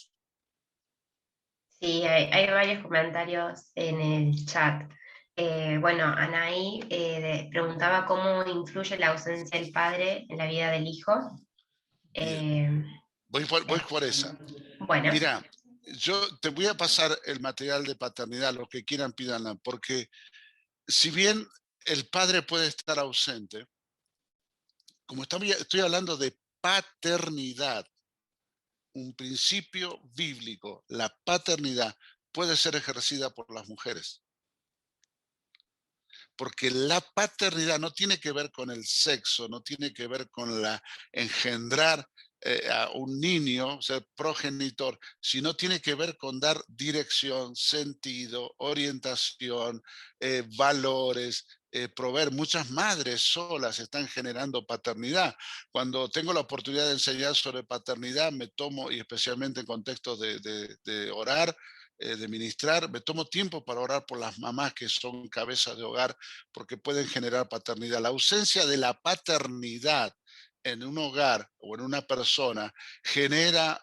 Sí, hay varios comentarios en el chat. Bueno, Anaí preguntaba cómo influye la ausencia del padre en la vida del hijo. Bien, Eh, voy por esa. bueno, Mira, yo te voy a pasar el material de paternidad, lo que quieran pídanla, porque si bien el padre puede estar ausente, como estoy hablando de paternidad, un principio bíblico, la paternidad puede ser ejercida por las mujeres, porque la paternidad no tiene que ver con el sexo, no tiene que ver con la engendrar a un niño, ser progenitor, sino tiene que ver con dar dirección, sentido, orientación, valores, proveer. Muchas madres solas están generando paternidad. Cuando tengo la oportunidad de enseñar sobre paternidad, me tomo, y especialmente en contextos de orar, de ministrar, me tomo tiempo para orar por las mamás que son cabezas de hogar, porque pueden generar paternidad. La ausencia de la paternidad en un hogar o en una persona genera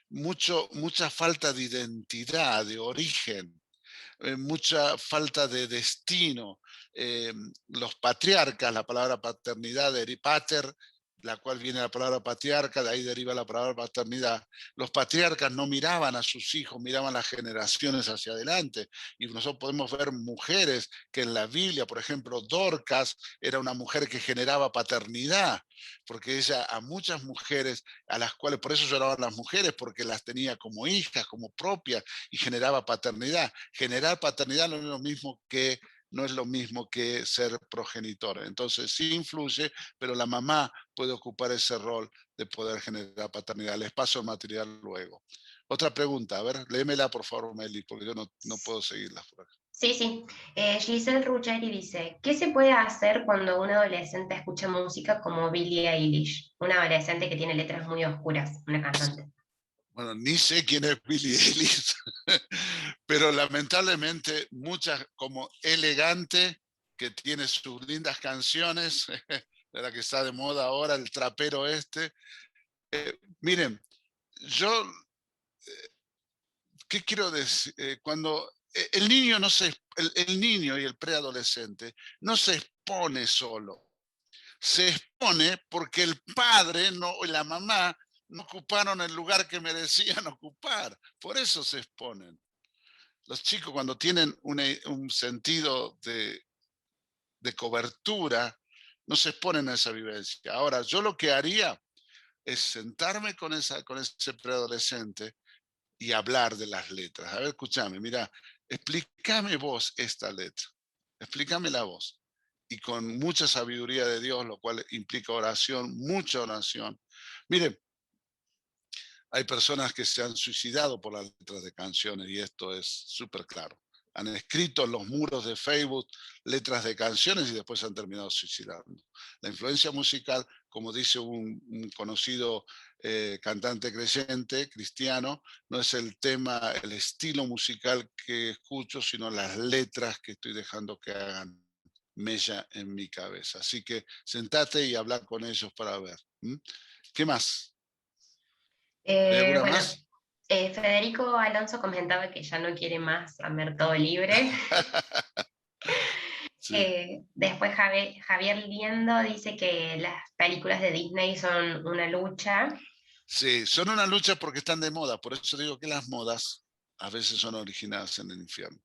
mucha falta de identidad, de origen. mucha falta de destino. Los patriarcas, la palabra paternidad, pater, la cual viene la palabra patriarca, de ahí deriva la palabra paternidad. Los patriarcas no miraban a sus hijos, miraban las generaciones hacia adelante. Y nosotros podemos ver mujeres que en la Biblia, por ejemplo, Dorcas era una mujer que generaba paternidad, porque ella a muchas mujeres, a las cuales, por eso lloraban las mujeres, porque las tenía como hijas, como propias, y generaba paternidad. Generar paternidad no es lo mismo que ser progenitor. Entonces sí influye, pero la mamá puede ocupar ese rol de poder generar paternidad. Les paso el material luego. Otra pregunta, a ver, léemela por favor, Meli, porque yo no puedo seguirla por acá. Sí, sí. Giselle Ruggeri dice, ¿qué se puede hacer cuando un adolescente escucha música como Billie Eilish? Una adolescente que tiene letras muy oscuras, una cantante. Bueno, ni sé quién es Billie Eilish, pero lamentablemente muchas, como Elegante, que tiene sus lindas canciones, de la que está de moda ahora, el trapero este. Miren, yo, ¿qué quiero decir? Cuando el niño no se, el niño y el preadolescente no se expone solo, se expone porque el padre no, y la mamá no ocuparon el lugar que merecían ocupar, por eso se exponen. Los chicos cuando tienen un sentido de cobertura, no se exponen a esa vivencia. Ahora, yo lo que haría es sentarme con ese preadolescente y hablar de las letras. A ver, escúchame, mira, explícame vos esta letra, explícame la voz. Y con mucha sabiduría de Dios, lo cual implica oración, mucha oración. Miren, hay personas que se han suicidado por las letras de canciones y esto es súper claro. Han escrito en los muros de Facebook letras de canciones y después se han terminado suicidando. La influencia musical, como dice un conocido cantante creyente, cristiano, no es el tema, el estilo musical que escucho, sino las letras que estoy dejando que hagan mella en mi cabeza. Así que sentate y habla con ellos para ver. ¿Qué más? ¿Hay alguna Bueno, más? Federico Alonso comentaba que ya no quiere más a Mercado Libre. Sí. Después Javier Liendo dice que las películas de Disney son una lucha. Sí, son una lucha porque están de moda, por eso digo que las modas a veces son originadas en el infierno.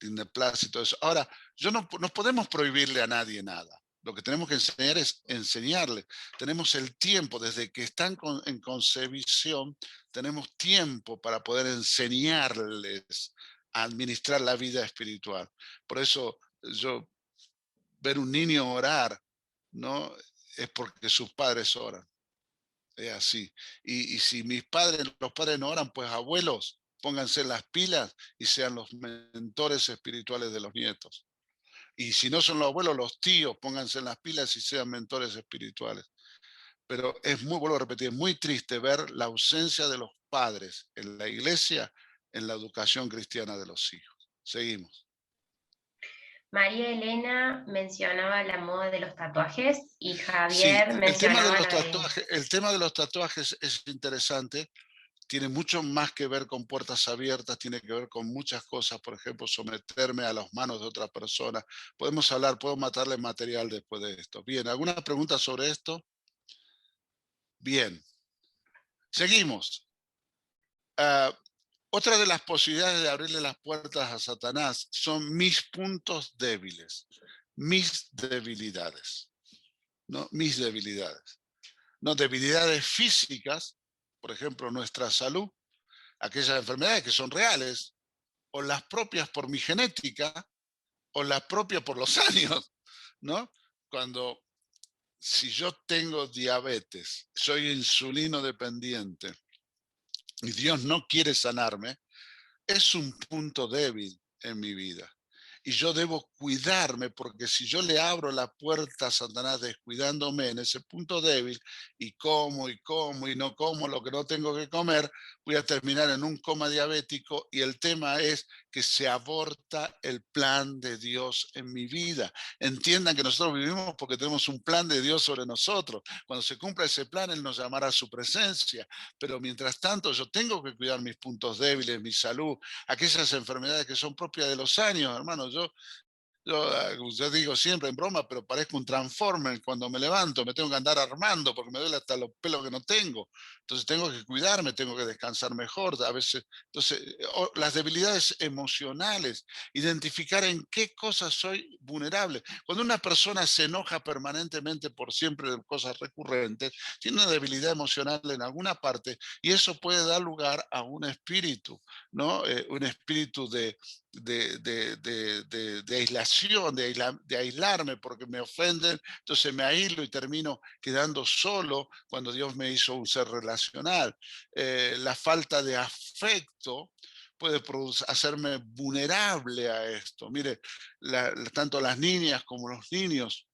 Disney Plus y todo eso. Ahora, no podemos prohibirle a nadie nada. Lo que tenemos que enseñar es enseñarle. Tenemos el tiempo, desde que están en concebición, tenemos tiempo para poder enseñarles a administrar la vida espiritual. Por eso yo, ver un niño orar, ¿no? Es porque sus padres oran. Es así. Y si los padres no oran, pues abuelos, pónganse las pilas y sean los mentores espirituales de los nietos. Y si no son los abuelos, los tíos, pónganse las pilas y sean mentores espirituales. Pero vuelvo a repetir, es muy triste ver la ausencia de los padres en la iglesia en la educación cristiana de los hijos. Seguimos. María Elena mencionaba la moda de los tatuajes y Sí, Javier mencionaba la de... el tema de los tatuajes es interesante. Tiene mucho más que ver con puertas abiertas, tiene que ver con muchas cosas, por ejemplo, someterme a las manos de otra persona. Podemos hablar, puedo matarle material después de esto. Bien, ¿alguna pregunta sobre esto? Bien, seguimos. Otra de las posibilidades de abrirle las puertas a Satanás son mis puntos débiles, mis debilidades, ¿no? Mis debilidades. No debilidades físicas, por ejemplo, nuestra salud, aquellas enfermedades que son reales, o las propias por mi genética, o las propias por los años, ¿no? Si yo tengo diabetes, soy insulino dependiente y Dios no quiere sanarme, es un punto débil en mi vida. y yo debo cuidarme, porque si yo le abro la puerta a Satanás descuidándome en ese punto débil, y como, y no como lo que no tengo que comer, voy a terminar en un coma diabético, y el tema es que se aborta el plan de Dios en mi vida. Entiendan que nosotros vivimos porque tenemos un plan de Dios sobre nosotros. Cuando se cumpla ese plan, Él nos llamará a su presencia. Pero mientras tanto, yo tengo que cuidar mis puntos débiles, mi salud, aquellas enfermedades que son propias de los años, hermano. Yo digo siempre en broma, pero parezco un transformer cuando me levanto, me tengo que andar armando porque me duele hasta los pelos que no tengo. Entonces tengo que cuidarme, tengo que descansar mejor. A veces, entonces, las debilidades emocionales, identificar en qué cosas soy vulnerable. Cuando una persona se enoja permanentemente por siempre de cosas recurrentes, tiene una debilidad emocional en alguna parte y eso puede dar lugar a un espíritu, ¿no? Un espíritu de aislación, de aislarme porque me ofenden, entonces me aíslo y termino quedando solo cuando Dios me hizo un ser relacional. La falta de afecto puede hacerme vulnerable a esto. Mire, tanto las niñas como los niños,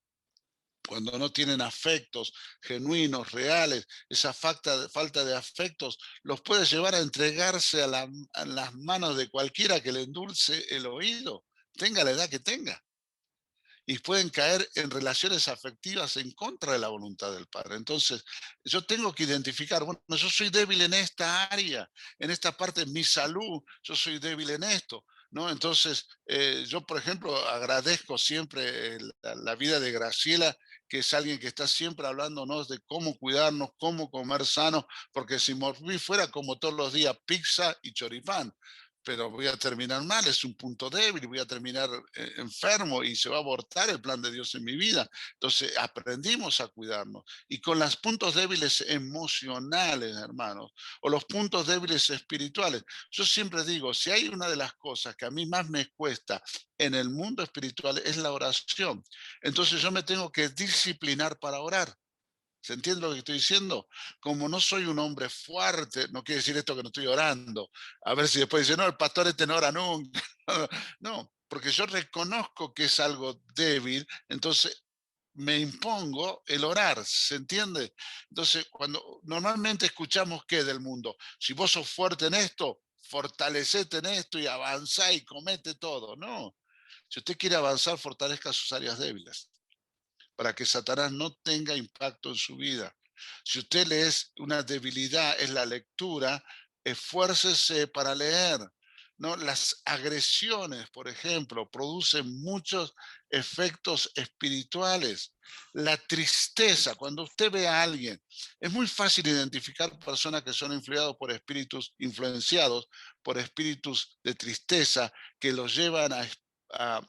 cuando no tienen afectos genuinos, reales, esa falta de afectos los puede llevar a entregarse a las manos de cualquiera que le endulce el oído, tenga la edad que tenga. Y pueden caer en relaciones afectivas en contra de la voluntad del Padre. Entonces, yo tengo que identificar, bueno, yo soy débil en esta área, en esta parte de mi salud, yo soy débil en esto, ¿no? Entonces, yo, por ejemplo, agradezco siempre la vida de Graciela, que es alguien que está siempre hablándonos de cómo cuidarnos, cómo comer sano, porque si mí fuera como todos los días pizza y choripán, pero voy a terminar mal, es un punto débil, voy a terminar enfermo y se va a abortar el plan de Dios en mi vida. Entonces aprendimos a cuidarnos. Y con los puntos débiles emocionales, hermanos, o los puntos débiles espirituales, yo siempre digo, si hay una de las cosas que a mí más me cuesta en el mundo espiritual es la oración. Entonces yo me tengo que disciplinar para orar. ¿Se entiende lo que estoy diciendo? Como no soy un hombre fuerte, no quiere decir esto que no estoy orando. A ver si después dice, no, el pastor este no ora nunca. No, porque yo reconozco que es algo débil, entonces me impongo el orar, ¿se entiende? Entonces, cuando normalmente escuchamos qué del mundo, si vos sos fuerte en esto, fortalecete en esto y avanzá y comete todo. No, si usted quiere avanzar, fortalezca sus áreas débiles para que Satanás no tenga impacto en su vida. Si usted le es una debilidad, es la lectura, esfuércese para leer. ¿No? Las agresiones, por ejemplo, producen muchos efectos espirituales. La tristeza, cuando usted ve a alguien, es muy fácil identificar personas que son influenciados por espíritus de tristeza que los llevan a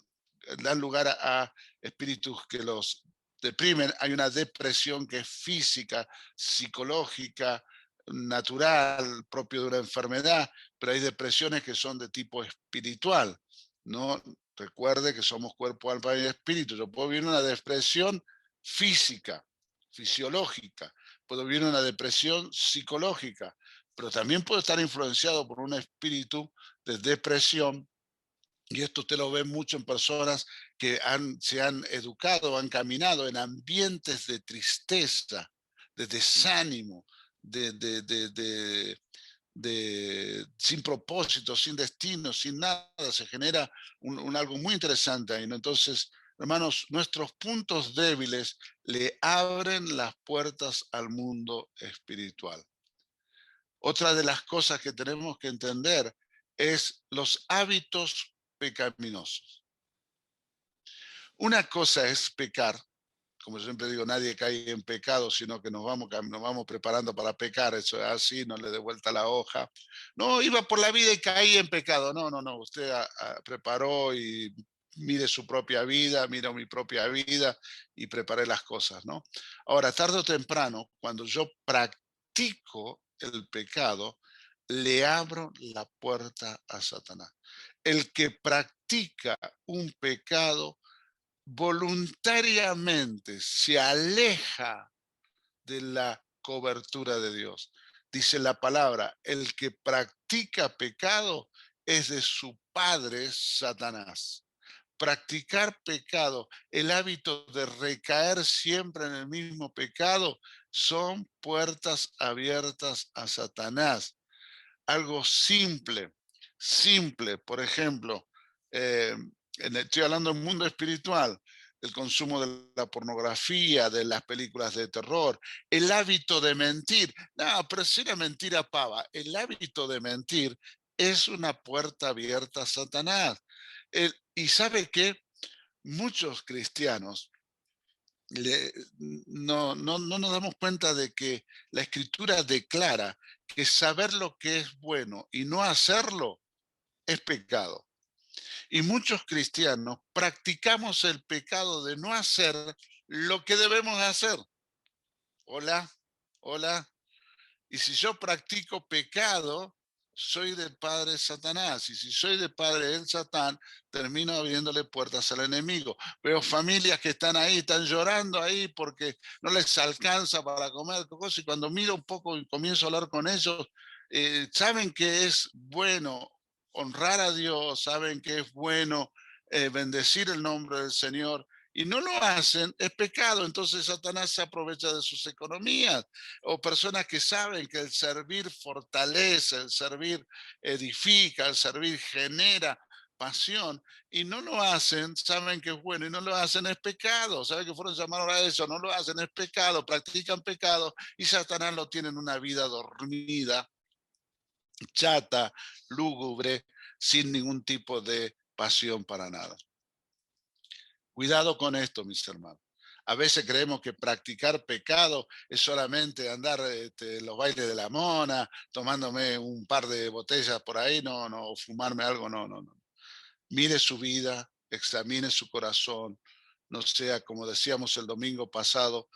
dar lugar a espíritus que los deprimen. Hay una depresión que es física, psicológica, natural, propio de una enfermedad, pero hay depresiones que son de tipo espiritual, ¿no? Recuerde que somos cuerpo, alma y espíritu. Yo puedo vivir una depresión física, fisiológica, puedo vivir una depresión psicológica, pero también puedo estar influenciado por un espíritu de depresión. Y esto usted lo ve mucho en personas que se han educado, han caminado en ambientes de tristeza, de desánimo, sin propósito, sin destino, sin nada. Se genera algo muy interesante ahí, ¿no? Entonces, hermanos, nuestros puntos débiles le abren las puertas al mundo espiritual. Otra de las cosas que tenemos que entender es los hábitos pecaminosos. Una cosa es pecar, como siempre digo, nadie cae en pecado, sino que nos vamos preparando para pecar, eso es así, no le dé vuelta la hoja. No, iba por la vida y caí en pecado. No, no, no, usted preparó y mire su propia vida, miro mi propia vida y preparé las cosas, ¿no? Ahora, tarde o temprano, cuando yo practico el pecado, le abro la puerta a Satanás. El que practica un pecado voluntariamente se aleja de la cobertura de Dios. Dice la palabra, el que practica pecado es de su padre Satanás. practicar pecado, el hábito de recaer siempre en el mismo pecado, son puertas abiertas a Satanás. Algo simple, simple, por ejemplo, eh, estoy hablando del mundo espiritual, el consumo de la pornografía, de las películas de terror, el hábito de mentir. No, pero si era mentira pava, el hábito de mentir es una puerta abierta a Satanás. Y sabe que muchos cristianos no nos damos cuenta de que la Escritura declara que saber lo que es bueno y no hacerlo es pecado. Y muchos cristianos practicamos el pecado de no hacer lo que debemos hacer. Hola, hola. Y si yo practico pecado, soy del padre Satanás. Y si soy del padre del Satán, termino abriéndole puertas al enemigo. Veo familias que están ahí, están llorando ahí porque no les alcanza para comer cosas. Y cuando miro un poco y comienzo a hablar con ellos, saben que es bueno honrar a Dios, saben que es bueno bendecir el nombre del Señor. Y no lo hacen, es pecado. Entonces Satanás se aprovecha de sus economías, o personas que saben que el servir fortalece, el servir edifica, el servir genera pasión y no lo hacen, saben que es bueno y no lo hacen, es pecado. Saben que fueron llamados a eso, no lo hacen, es pecado, practican pecado y Satanás lo tiene en una vida dormida, chata, lúgubre, sin ningún tipo de pasión para nada. Cuidado con esto, mis hermanos. A veces creemos que practicar pecado es solamente andar en los bailes de la mona, tomándome un par de botellas por ahí, o fumarme algo, no. Mire su vida, examine su corazón, no sea, como decíamos el domingo pasado,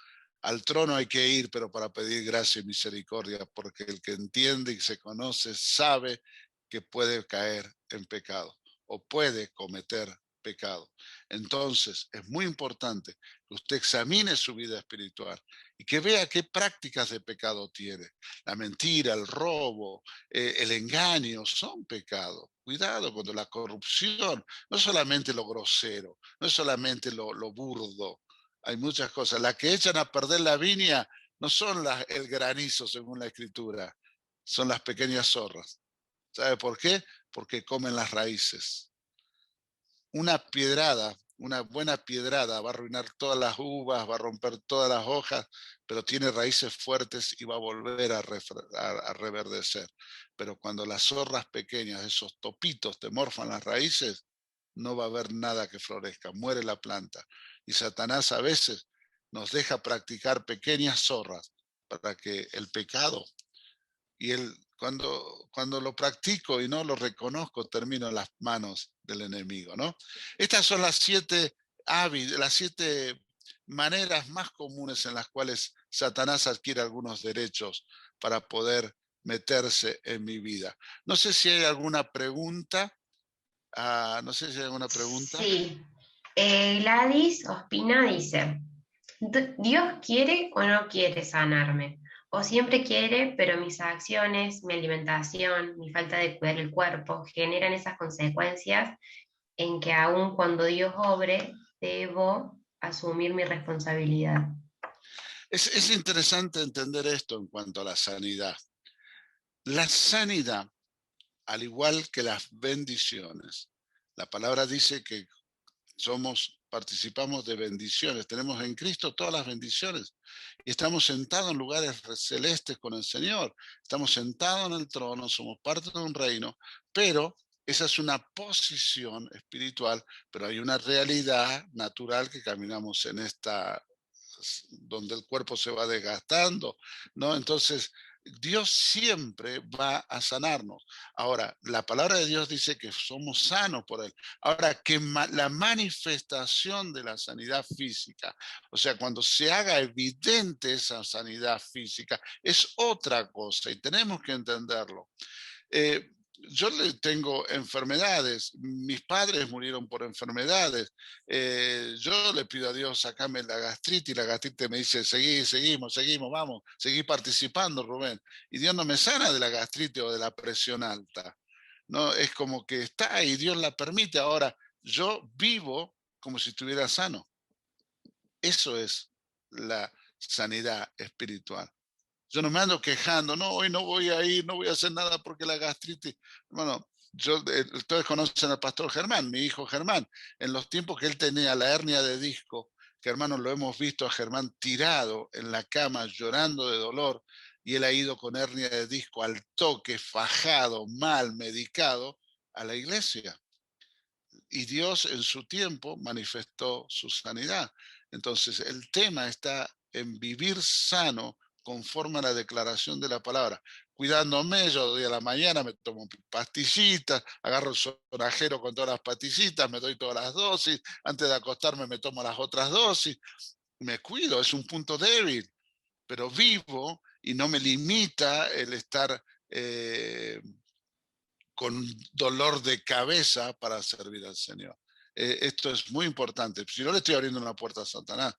al trono hay que ir, pero para pedir gracia y misericordia, porque el que entiende y se conoce sabe que puede caer en pecado o puede cometer pecado. Entonces, es muy importante que usted examine su vida espiritual y que vea qué prácticas de pecado tiene. La mentira, el robo, el engaño son pecados. Cuidado cuando la corrupción, no solamente lo grosero, no es solamente lo burdo, hay muchas cosas. Las que echan a perder la viña no son el granizo, según la Escritura, son las pequeñas zorras. ¿Sabe por qué? Porque comen las raíces. Una piedrada, una buena piedrada va a arruinar todas las uvas, va a romper todas las hojas, pero tiene raíces fuertes y va a volver a reverdecer. Pero cuando las zorras pequeñas, esos topitos, te morfan las raíces, no va a haber nada que florezca, muere la planta. Y Satanás a veces nos deja practicar pequeñas zorras para que el pecado y cuando lo practico y no lo reconozco, termino en las manos del enemigo, ¿no? Estas son las las 7 maneras más comunes en las cuales Satanás adquiere algunos derechos para poder meterse en mi vida. No sé si hay alguna pregunta. No sé si hay alguna pregunta. Sí. Gladys Ospina dice, ¿Dios quiere o no quiere sanarme? ¿O siempre quiere, pero mis acciones, mi alimentación, mi falta de cuidar el cuerpo generan esas consecuencias en que aun cuando Dios obre, debo asumir mi responsabilidad? Es interesante entender esto en cuanto a la sanidad. La sanidad, al igual que las bendiciones, la palabra dice que participamos de bendiciones, tenemos en Cristo todas las bendiciones y estamos sentados en lugares celestes con el Señor, estamos sentados en el trono, somos parte de un reino, pero esa es una posición espiritual, pero hay una realidad natural que caminamos en donde el cuerpo se va desgastando, ¿no? Entonces, Dios siempre va a sanarnos. Ahora, la palabra de Dios dice que somos sanos por Él. Ahora, que la manifestación de la sanidad física, o sea, cuando se haga evidente esa sanidad física, es otra cosa y tenemos que entenderlo. Yo tengo enfermedades, mis padres murieron por enfermedades, yo le pido a Dios sacarme la gastritis me dice, seguimos, vamos, seguí participando, Rubén, y Dios no me sana de la gastritis o de la presión alta, ¿no? Es como que está y Dios la permite. Ahora, yo vivo como si estuviera sano. Eso es la sanidad espiritual. Yo no me ando quejando, no, hoy no voy a ir, no voy a hacer nada porque la gastritis. Bueno, ustedes conocen al pastor Germán, mi hijo Germán. En los tiempos que él tenía la hernia de disco, que hermanos lo hemos visto a Germán tirado en la cama llorando de dolor, y él ha ido con hernia de disco al toque, fajado, mal, medicado, a la iglesia. Y Dios en su tiempo manifestó su sanidad. Entonces el tema está en vivir sano conforme a la declaración de la palabra. Cuidándome, yo de la mañana me tomo pastillitas, agarro el sonajero con todas las pastillitas, me doy todas las dosis, antes de acostarme me tomo las otras dosis, me cuido, es un punto débil, pero vivo y no me limita el estar con dolor de cabeza para servir al Señor. Esto es muy importante. Si no le estoy abriendo una puerta a Satanás,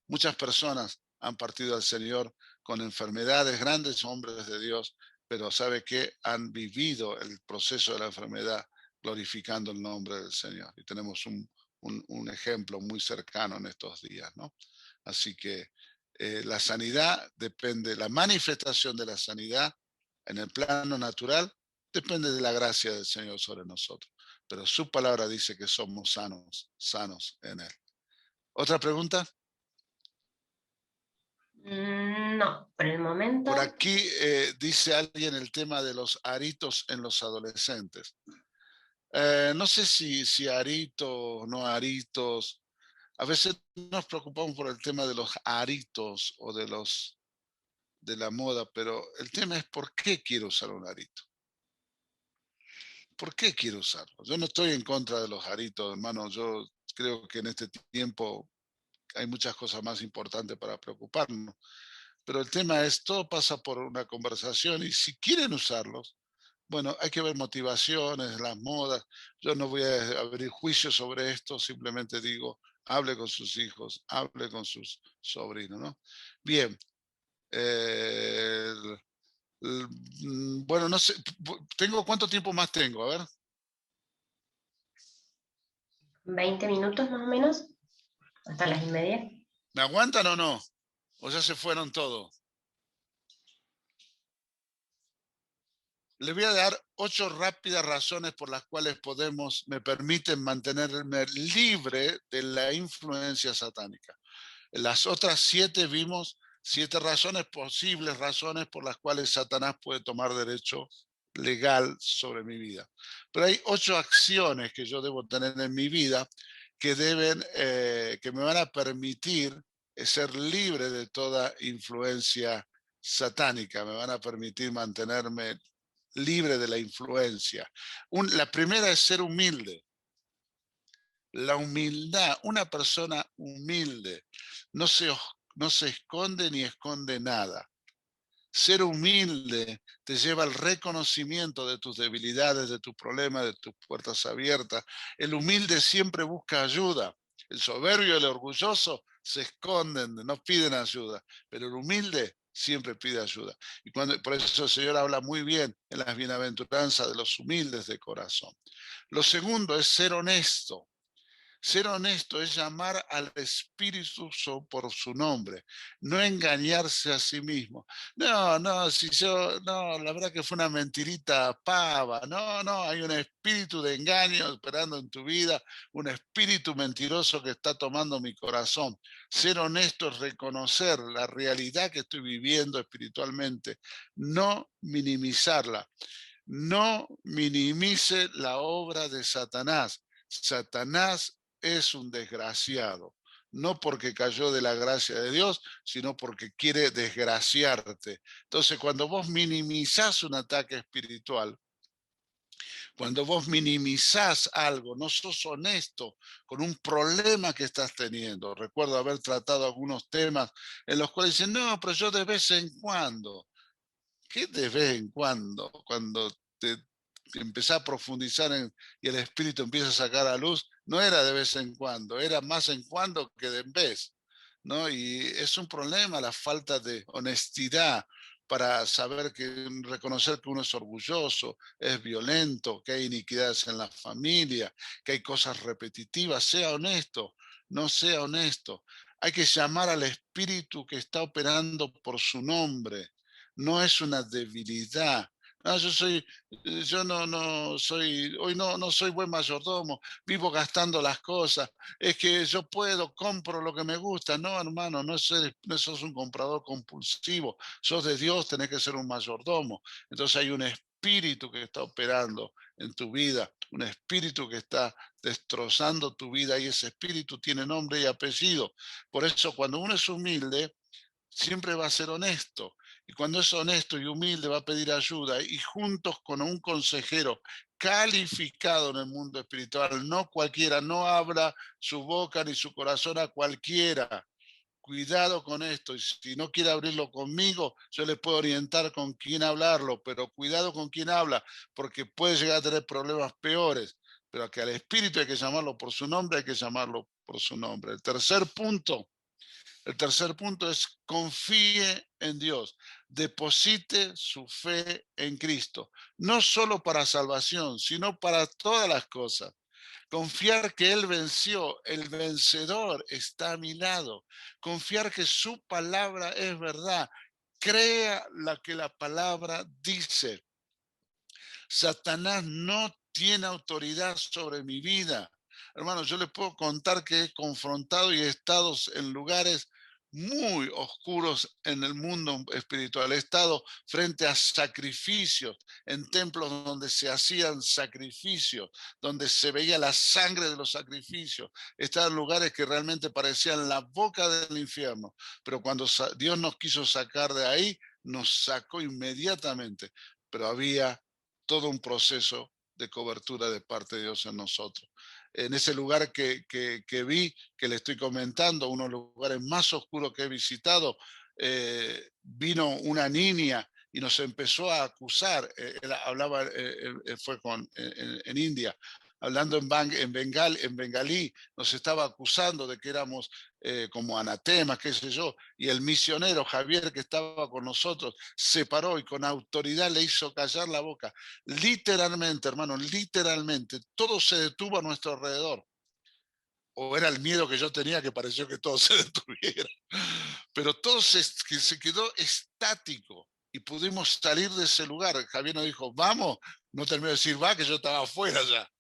muchas personas han partido al Señor con enfermedades, grandes hombres de Dios, pero sabe que han vivido el proceso de la enfermedad glorificando el nombre del Señor. Y tenemos un ejemplo muy cercano en estos días, ¿no? Así que la sanidad depende, la manifestación de la sanidad en el plano natural depende de la gracia del Señor sobre nosotros. Pero su palabra dice que somos sanos en Él. ¿Otra pregunta? No, por el momento. Por aquí dice alguien el tema de los aritos en los adolescentes. No sé si aritos o no aritos. A veces nos preocupamos por el tema de los aritos o de la moda, pero el tema es ¿por qué quiero usar un arito? ¿Por qué quiero usarlo? Yo no estoy en contra de los aritos, hermano. Yo creo que en este tiempo hay muchas cosas más importantes para preocuparnos. Pero el tema es, todo pasa por una conversación y si quieren usarlos, bueno, hay que ver motivaciones, las modas. Yo no voy a abrir juicio sobre esto, simplemente digo, hable con sus hijos, hable con sus sobrinos, ¿no? Bien. Eh, bueno, no sé, ¿cuánto tiempo más tengo? A ver. 20 minutos más o menos, hasta las 1:30. ¿Me aguantan o no? ¿O ya se fueron todos? Les voy a dar 8 rápidas razones por las cuales me permiten mantenerme libre de la influencia satánica. En las otras 7 vimos 7 posibles razones por las cuales Satanás puede tomar derecho legal sobre mi vida. Pero hay 8 acciones que yo debo tener en mi vida que que me van a permitir ser libre de toda influencia satánica, me van a permitir mantenerme libre de la influencia. La primera es ser humilde. La humildad, una persona humilde, no se esconde ni esconde nada. Ser humilde te lleva al reconocimiento de tus debilidades, de tus problemas, de tus puertas abiertas. El humilde siempre busca ayuda. El soberbio y el orgulloso se esconden, no piden ayuda, pero el humilde siempre pide ayuda. Y por eso el Señor habla muy bien en las bienaventuranzas de los humildes de corazón. Lo segundo es ser honesto. Ser honesto es llamar al Espíritu por su nombre, no engañarse a sí mismo. No, la verdad que fue una mentirita pava. No, hay un espíritu de engaño esperando en tu vida, un espíritu mentiroso que está tomando mi corazón. Ser honesto es reconocer la realidad que estoy viviendo espiritualmente, no minimizarla. No minimice la obra de Satanás. Satanás es un desgraciado, no porque cayó de la gracia de Dios, sino porque quiere desgraciarte. Entonces, cuando vos minimizás un ataque espiritual, cuando vos minimizás algo, no sos honesto con un problema que estás teniendo. Recuerdo haber tratado algunos temas en los cuales dicen, no, pero yo de vez en cuando. ¿Qué de vez en cuando? Cuando te empezás a profundizar y el espíritu empieza a sacar a luz, no era de vez en cuando, era más en cuando que de en vez, ¿no? Y es un problema la falta de honestidad para saber reconocer que uno es orgulloso, es violento, que hay iniquidades en la familia, que hay cosas repetitivas. Sea honesto, no sea honesto. Hay que llamar al espíritu que está operando por su nombre. No es una debilidad. No, yo no soy, hoy no soy buen mayordomo, vivo gastando las cosas, es que yo puedo, compro lo que me gusta. No, hermano, no sos un comprador compulsivo, sos de Dios, tenés que ser un mayordomo. Entonces hay un espíritu que está operando en tu vida, un espíritu que está destrozando tu vida y ese espíritu tiene nombre y apellido. Por eso cuando uno es humilde, siempre va a ser honesto. Y cuando es honesto y humilde va a pedir ayuda y juntos con un consejero calificado en el mundo espiritual, no cualquiera, no abra su boca ni su corazón a cualquiera. Cuidado con esto, y si no quiere abrirlo conmigo, yo le puedo orientar con quién hablarlo, pero cuidado con quién habla, porque puede llegar a tener problemas peores. Pero que al espíritu hay que llamarlo por su nombre, hay que llamarlo por su nombre. El tercer punto es confíe en Dios, deposite su fe en Cristo, no solo para salvación, sino para todas las cosas. Confiar que Él venció, el vencedor está a mi lado. Confiar que su palabra es verdad. Crea la que la palabra dice. Satanás no tiene autoridad sobre mi vida. Hermano, yo les puedo contar que he confrontado y he estado en lugares muy oscuros en el mundo espiritual. He estado frente a sacrificios, en templos donde se hacían sacrificios, donde se veía la sangre de los sacrificios. He estado en lugares que realmente parecían la boca del infierno. Pero cuando Dios nos quiso sacar de ahí, nos sacó inmediatamente. Pero había todo un proceso de cobertura de parte de Dios en nosotros. En ese lugar que vi, que le estoy comentando, uno de los lugares más oscuros que he visitado, vino una niña y nos empezó a acusar. Él hablaba, fue en India, hablando en bengalí, nos estaba acusando de que éramos como anatemas, qué sé yo, y el misionero Javier que estaba con nosotros se paró y con autoridad le hizo callar la boca. Literalmente, hermano, literalmente, todo se detuvo a nuestro alrededor. O era el miedo que yo tenía que pareció que todo se detuviera. Pero todo se quedó estático y pudimos salir de ese lugar. Javier nos dijo, vamos, no terminó de decir, va, que yo estaba afuera ya.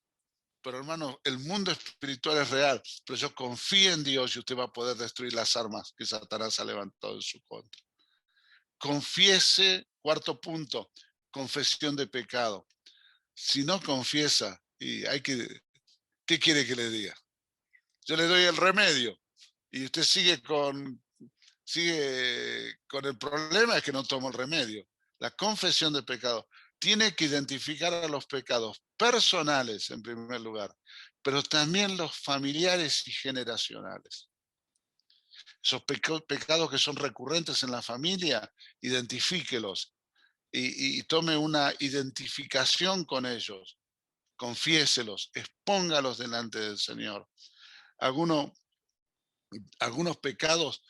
Pero hermano, el mundo espiritual es real, pero yo confío en Dios y usted va a poder destruir las armas que Satanás ha levantado en su contra. Confiese, cuarto punto, confesión de pecado. Si no confiesa, ¿qué quiere que le diga? Yo le doy el remedio y usted sigue con el problema, es que no toma el remedio. La confesión de pecado tiene que identificar a los pecados personales en primer lugar, pero también los familiares y generacionales. Esos pecados que son recurrentes en la familia, identifíquelos y tome una identificación con ellos, confiéselos, expóngalos delante del Señor. Algunos pecados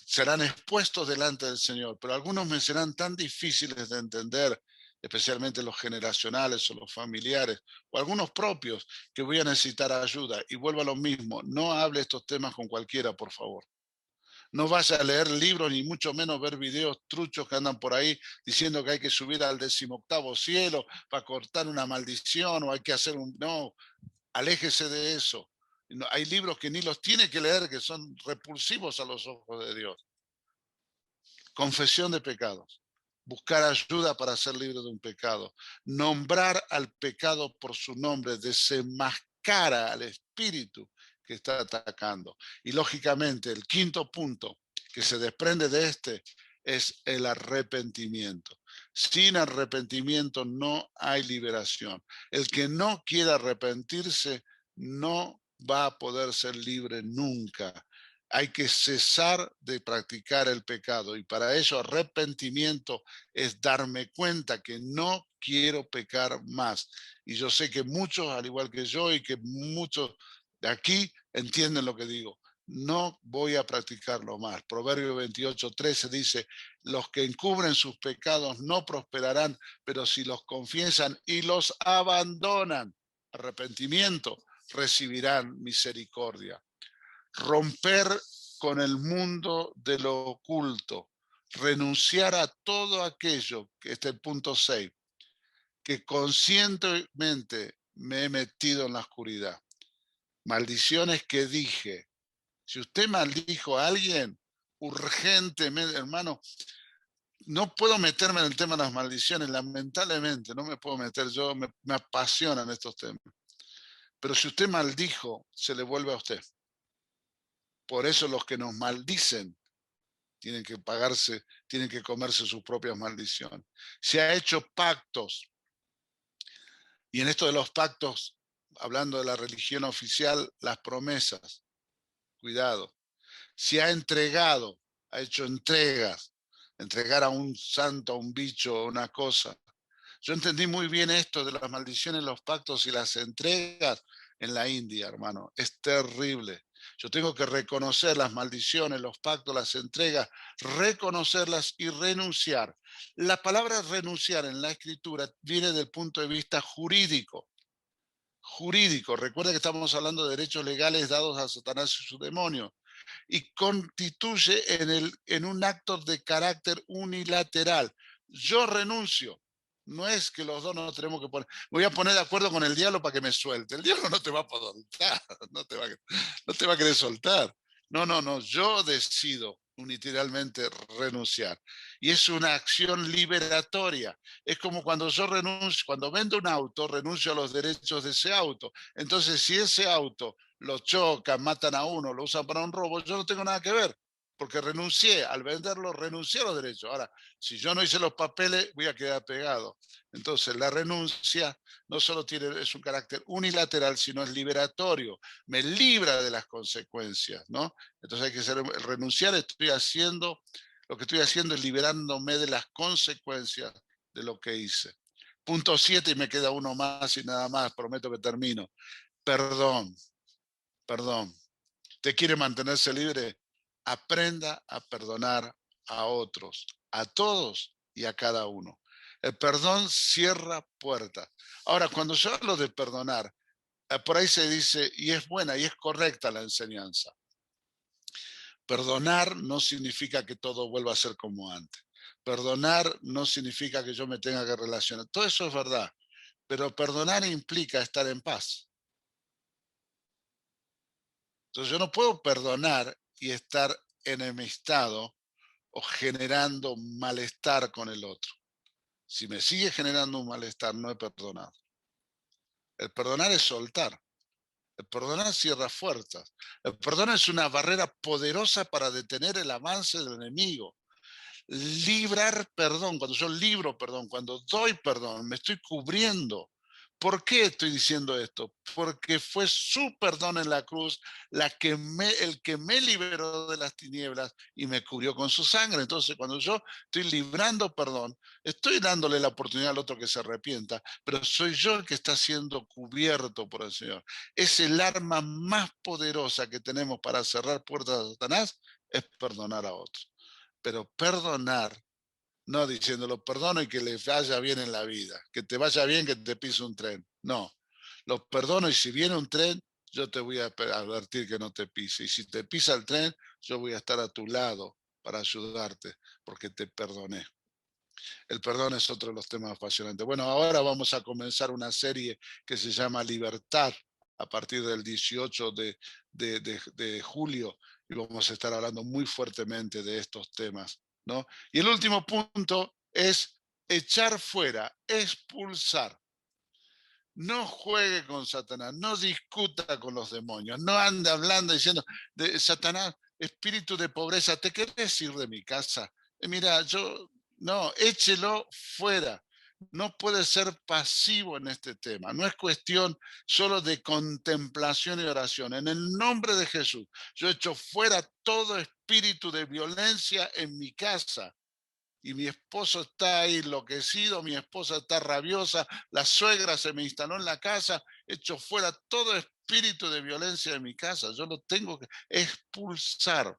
serán expuestos delante del Señor, pero algunos me serán tan difíciles de entender, especialmente los generacionales o los familiares, o algunos propios, que voy a necesitar ayuda. Y vuelvo a lo mismo, no hable estos temas con cualquiera, por favor. No vaya a leer libros, ni mucho menos ver videos truchos que andan por ahí diciendo que hay que subir al 18º cielo para cortar una maldición o hay que hacer un... No, aléjese de eso. No, hay libros que ni los tiene que leer, que son repulsivos a los ojos de Dios. Confesión de pecados. Buscar ayuda para ser libre de un pecado. Nombrar al pecado por su nombre. Desenmascara al espíritu que está atacando. Y lógicamente el quinto punto que se desprende de este es el arrepentimiento. Sin arrepentimiento no hay liberación. El que no quiera arrepentirse no va a poder ser libre nunca. Hay que cesar de practicar el pecado y para eso arrepentimiento es darme cuenta que no quiero pecar más. Y yo sé que muchos, al igual que yo y que muchos de aquí, entienden lo que digo. no voy a practicarlo más. Proverbio 28:13 dice, los que encubren sus pecados no prosperarán, pero si los confiesan y los abandonan, arrepentimiento, recibirán misericordia. Romper con el mundo de lo oculto, renunciar a todo aquello, que este es el punto 6, que conscientemente me he metido en la oscuridad. Maldiciones que dije. Si usted maldijo a alguien, urgentemente, hermano, no puedo meterme en el tema de las maldiciones, lamentablemente, no me puedo meter, me apasionan estos temas. Pero si usted maldijo, se le vuelve a usted. Por eso los que nos maldicen tienen que pagarse, tienen que comerse sus propias maldiciones. Se ha hecho pactos, y en esto de los pactos, hablando de la religión oficial, las promesas, cuidado. Se ha entregado, ha hecho entregas, entregar a un santo, a un bicho, a una cosa. Yo entendí muy bien esto de las maldiciones, los pactos y las entregas en la India, hermano. Es terrible. Yo tengo que reconocer las maldiciones, los pactos, las entregas, reconocerlas y renunciar. La palabra renunciar en la escritura viene del punto de vista jurídico. Jurídico. Recuerda que estamos hablando de derechos legales dados a Satanás y sus demonios. Y constituye en un acto de carácter unilateral. Yo renuncio. No es que los dos nos tenemos que poner. Me voy a poner de acuerdo con el diablo para que me suelte. El diablo no te va a soltar, no te va a querer soltar. No. Yo decido unilateralmente renunciar. Y es una acción liberatoria. Es como cuando yo renuncio, cuando vendo un auto, renuncio a los derechos de ese auto. Entonces, si ese auto lo chocan, matan a uno, lo usan para un robo, yo no tengo nada que ver, porque renuncié, al venderlo renuncié a los derechos. Ahora, si yo no hice los papeles, voy a quedar pegado. Entonces, la renuncia no solo es un carácter unilateral, sino es liberatorio, me libra de las consecuencias, ¿no? Entonces hay que renunciar, lo que estoy haciendo es liberándome de las consecuencias de lo que hice. Punto 7, y me queda uno más y nada más, prometo que termino. Perdón. ¿Usted quiere mantenerse libre? Aprenda a perdonar a otros, a todos y a cada uno. El perdón cierra puertas. Ahora, cuando yo hablo de perdonar, por ahí se dice, y es buena y es correcta la enseñanza. Perdonar no significa que todo vuelva a ser como antes. Perdonar no significa que yo me tenga que relacionar. Todo eso es verdad, pero perdonar implica estar en paz. Entonces yo no puedo perdonar y estar enemistado o generando malestar con el otro. Si me sigue generando un malestar, no he perdonado. El perdonar es soltar. El perdonar cierra puertas. El perdonar es una barrera poderosa para detener el avance del enemigo. Librar perdón, cuando yo libro perdón, cuando doy perdón, me estoy cubriendo. ¿Por qué estoy diciendo esto? Porque fue su perdón en la cruz el que me liberó de las tinieblas y me cubrió con su sangre. Entonces, cuando yo estoy librando perdón, estoy dándole la oportunidad al otro que se arrepienta, pero soy yo el que está siendo cubierto por el Señor. Es el arma más poderosa que tenemos para cerrar puertas a Satanás, es perdonar a otros. Pero perdonar, no diciéndolo perdono y que le vaya bien en la vida, que te vaya bien que te pise un tren. No, lo perdono y si viene un tren, yo te voy a advertir que no te pise. Y si te pisa el tren, yo voy a estar a tu lado para ayudarte, porque te perdoné. El perdón es otro de los temas apasionantes. Bueno, ahora vamos a comenzar una serie que se llama Libertad a partir del 18 de julio y vamos a estar hablando muy fuertemente de estos temas, ¿no? Y el último punto es echar fuera, expulsar. No juegue con Satanás, no discuta con los demonios, no ande hablando diciendo, Satanás, espíritu de pobreza, ¿te querés ir de mi casa? Mira, no, échelo fuera. No puede ser pasivo en este tema. No es cuestión solo de contemplación y oración. En el nombre de Jesús, yo echo fuera todo espíritu de violencia en mi casa. Y mi esposo está ahí enloquecido, mi esposa está rabiosa, la suegra se me instaló en la casa, echo fuera todo espíritu de violencia de mi casa, yo lo tengo que expulsar.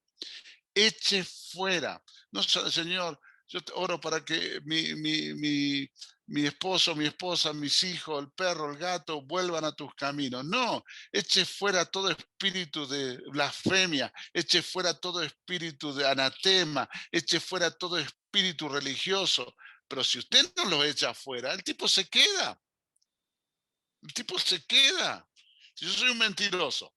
Eche fuera. No, Señor, yo te oro para que mi esposo, mi esposa, mis hijos, el perro, el gato, vuelvan a tus caminos. No, eche fuera todo espíritu de blasfemia, eche fuera todo espíritu de anatema, eche fuera todo espíritu religioso. Pero si usted no lo echa fuera, el tipo se queda. El tipo se queda. Si yo soy un mentiroso,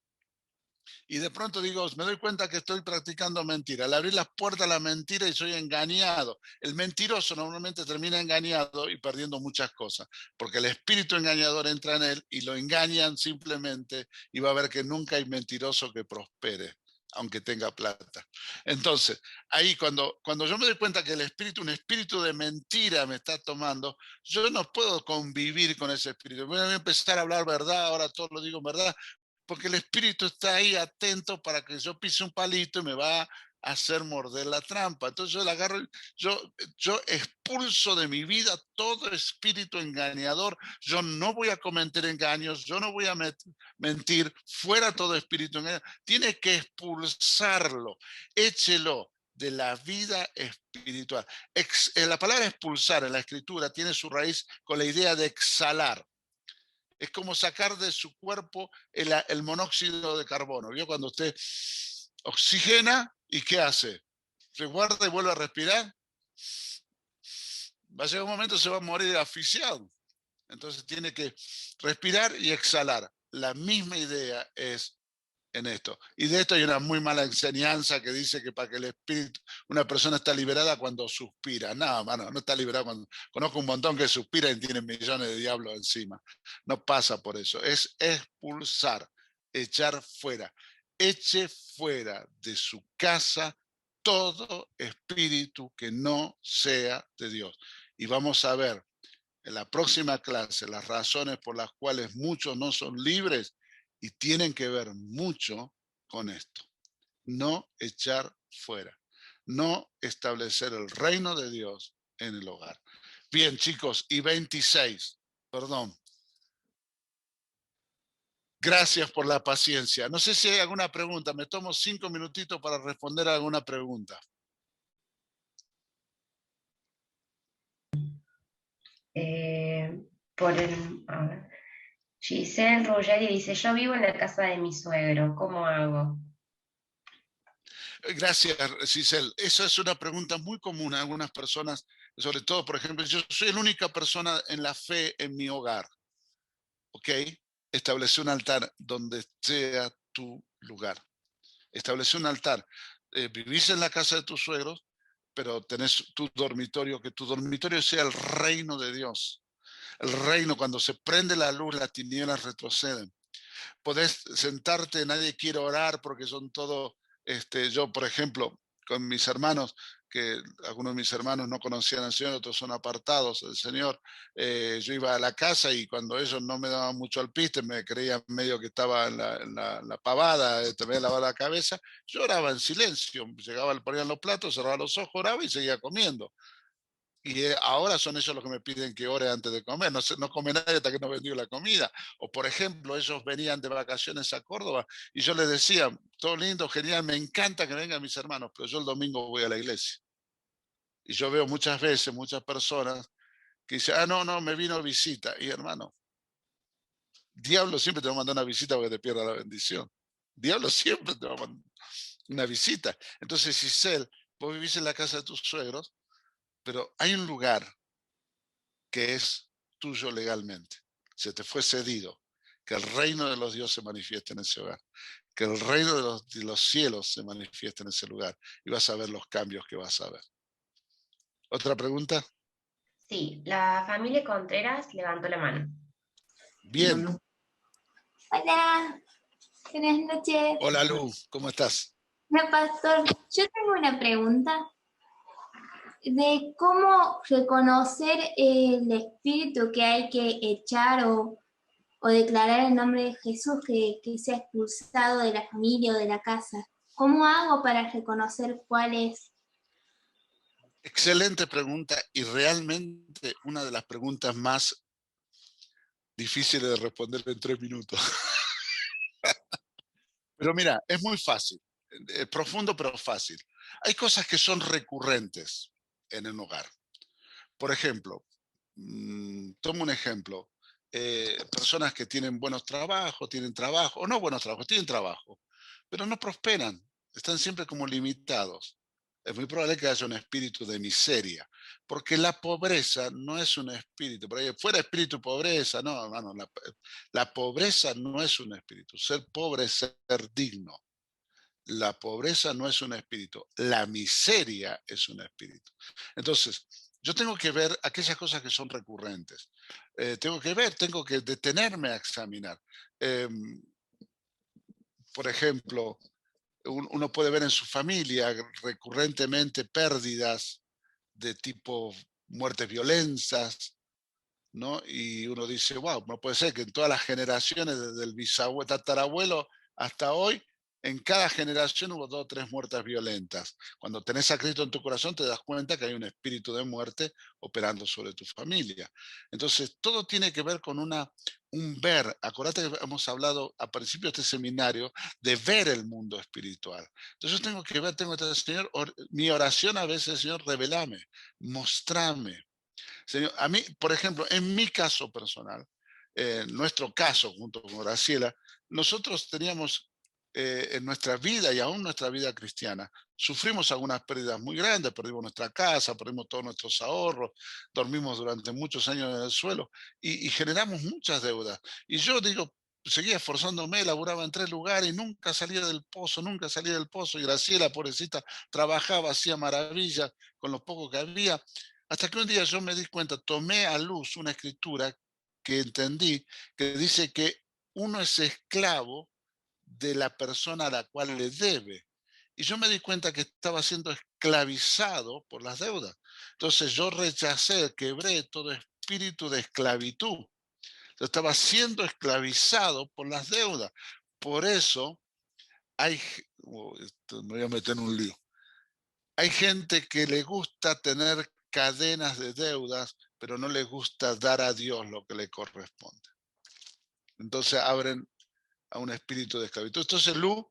y de pronto digo, me doy cuenta que estoy practicando mentira. Le abrí las puertas a la mentira y soy engañado. El mentiroso normalmente termina engañado y perdiendo muchas cosas, porque el espíritu engañador entra en él y lo engañan simplemente y va a ver que nunca hay mentiroso que prospere, aunque tenga plata. Entonces, ahí cuando yo me doy cuenta que el espíritu, un espíritu de mentira me está tomando, yo no puedo convivir con ese espíritu. Voy a empezar a hablar verdad, ahora todo lo digo en verdad, porque el espíritu está ahí atento para que yo pise un palito y me va a hacer morder la trampa. Entonces yo le agarro, yo expulso de mi vida todo espíritu engañador. Yo no voy a cometer engaños, yo no voy a mentir, fuera todo espíritu engañador. Tiene que expulsarlo, échelo de la vida espiritual. La palabra expulsar en la escritura tiene su raíz con la idea de exhalar. Es como sacar de su cuerpo el monóxido de carbono. ¿Vio? Cuando usted oxigena, ¿y qué hace? Se guarda y vuelve a respirar. Va a llegar un momento se va a morir asfixiado. Entonces tiene que respirar y exhalar. La misma idea es en esto. Y de esto hay una muy mala enseñanza que dice que para que el espíritu, una persona está liberada cuando suspira. No, mano, no está liberada cuando... Conozco un montón que suspira y tienen millones de diablos encima. No pasa por eso. Es expulsar, echar fuera. Eche fuera de su casa todo espíritu que no sea de Dios. Y vamos a ver en la próxima clase las razones por las cuales muchos no son libres y tienen que ver mucho con esto. No echar fuera, no establecer el reino de Dios en el hogar. Bien, chicos, y 26, perdón. Gracias por la paciencia. No sé si hay alguna pregunta. Me tomo 5 minutitos para responder a alguna pregunta. A ver. Giselle Ruggeri dice, yo vivo en la casa de mi suegro, ¿cómo hago? Gracias, Cisel. Esa es una pregunta muy común a algunas personas, sobre todo, por ejemplo, yo soy la única persona en la fe en mi hogar, ¿ok? Establece un altar donde sea tu lugar. Establece un altar. Vivís en la casa de tus suegros, pero tenés tu dormitorio, que tu dormitorio sea el reino de Dios. El reino, cuando se prende la luz, las tinieblas retroceden. Podés sentarte, nadie quiere orar porque son todo, yo por ejemplo, con mis hermanos, que algunos de mis hermanos no conocían al Señor, otros son apartados del Señor, yo iba a la casa y cuando ellos no me daban mucho alpiste, me creían medio que estaba en la pavada, me iba a lavar la cabeza, yo oraba en silencio, llegaba, ponían los platos, cerraba los ojos, oraba y seguía comiendo. Y ahora son ellos los que me piden que ore antes de comer. No come nadie hasta que no vendió la comida. O por ejemplo, ellos venían de vacaciones a Córdoba y yo les decía, todo lindo, genial, me encanta que vengan mis hermanos, pero yo el domingo voy a la iglesia. Y yo veo muchas veces, muchas personas que dicen, no, me vino visita. Y hermano, diablo siempre te va a mandar una visita porque te pierda la bendición. Diablo siempre te va a mandar una visita. Entonces, Giselle, vos vivís en la casa de tus suegros, pero hay un lugar que es tuyo legalmente. Se te fue cedido. Que el reino de los dioses se manifieste en ese hogar. Que el reino de los cielos se manifieste en ese lugar. Y vas a ver los cambios que vas a ver. ¿Otra pregunta? Sí, la familia Contreras levantó la mano. Bien. Hola, buenas noches. Hola Lu, ¿cómo estás? Hola, pastor. Yo tengo una pregunta de cómo reconocer el espíritu que hay que echar o declarar en nombre de Jesús que sea expulsado de la familia o de la casa. ¿Cómo hago para reconocer cuál es? Excelente pregunta y realmente una de las preguntas más difíciles de responder en 3 minutos. Pero mira, es muy fácil, profundo pero fácil. Hay cosas que son recurrentes en el hogar. Por ejemplo, tomo un ejemplo, personas que tienen buenos trabajos, tienen trabajo, o no buenos trabajos, tienen trabajo, pero no prosperan, están siempre como limitados. Es muy probable que haya un espíritu de miseria, porque la pobreza no es un espíritu. Por ahí, fuera espíritu y pobreza, no, hermano, la pobreza no es un espíritu. Ser pobre es ser digno. La pobreza no es un espíritu, la miseria es un espíritu. Entonces, yo tengo que ver aquellas cosas que son recurrentes. Tengo que detenerme a examinar. Em, por ejemplo, uno puede ver en su familia recurrentemente pérdidas de tipo muertes violentas, ¿no? Y uno dice, wow, no puede ser que en todas las generaciones, desde el bisabuelo, tatarabuelo hasta hoy, en cada generación hubo 2 o 3 muertes violentas. Cuando tenés a Cristo en tu corazón, te das cuenta que hay un espíritu de muerte operando sobre tu familia. Entonces, todo tiene que ver con un ver. Acordate que hemos hablado a principio de este seminario de ver el mundo espiritual. Entonces, yo tengo que ver, tengo que decir, Señor, mi oración a veces, Señor, revelame, mostrame. Señor, a mí, por ejemplo, en mi caso personal, en nuestro caso, junto con Graciela, nosotros teníamos en nuestra vida y aún nuestra vida cristiana, sufrimos algunas pérdidas muy grandes, perdimos nuestra casa, perdimos todos nuestros ahorros, dormimos durante muchos años en el suelo y generamos muchas deudas. Y yo digo, seguía esforzándome, laburaba en 3 lugares y nunca salía del pozo, nunca salía del pozo. Y Graciela, pobrecita, trabajaba, hacía maravillas con lo poco que había. Hasta que un día yo me di cuenta, tomé a luz una escritura que entendí, que dice que uno es esclavo de la persona a la cual le debe. Y yo me di cuenta que estaba siendo esclavizado por las deudas. Entonces yo rechacé, quebré todo espíritu de esclavitud. Yo estaba siendo esclavizado por las deudas. Por eso me voy a meter en un lío. Hay gente que le gusta tener cadenas de deudas, pero no le gusta dar a Dios lo que le corresponde. Entonces abren a un espíritu de esclavitud. Entonces, Lu,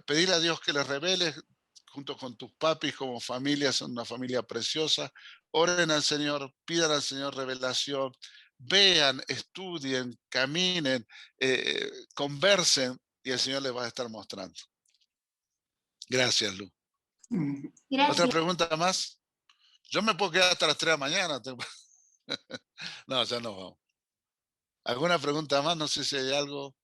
pedirle a Dios que les revele, junto con tus papis como familia, son una familia preciosa. Oren al Señor, pidan al Señor revelación, vean, estudien, caminen, conversen y el Señor les va a estar mostrando. Gracias, Lu. Gracias. ¿Otra pregunta más? Yo me puedo quedar hasta las 3 de la mañana. No, ya nos vamos. ¿Alguna pregunta más? No sé si hay algo.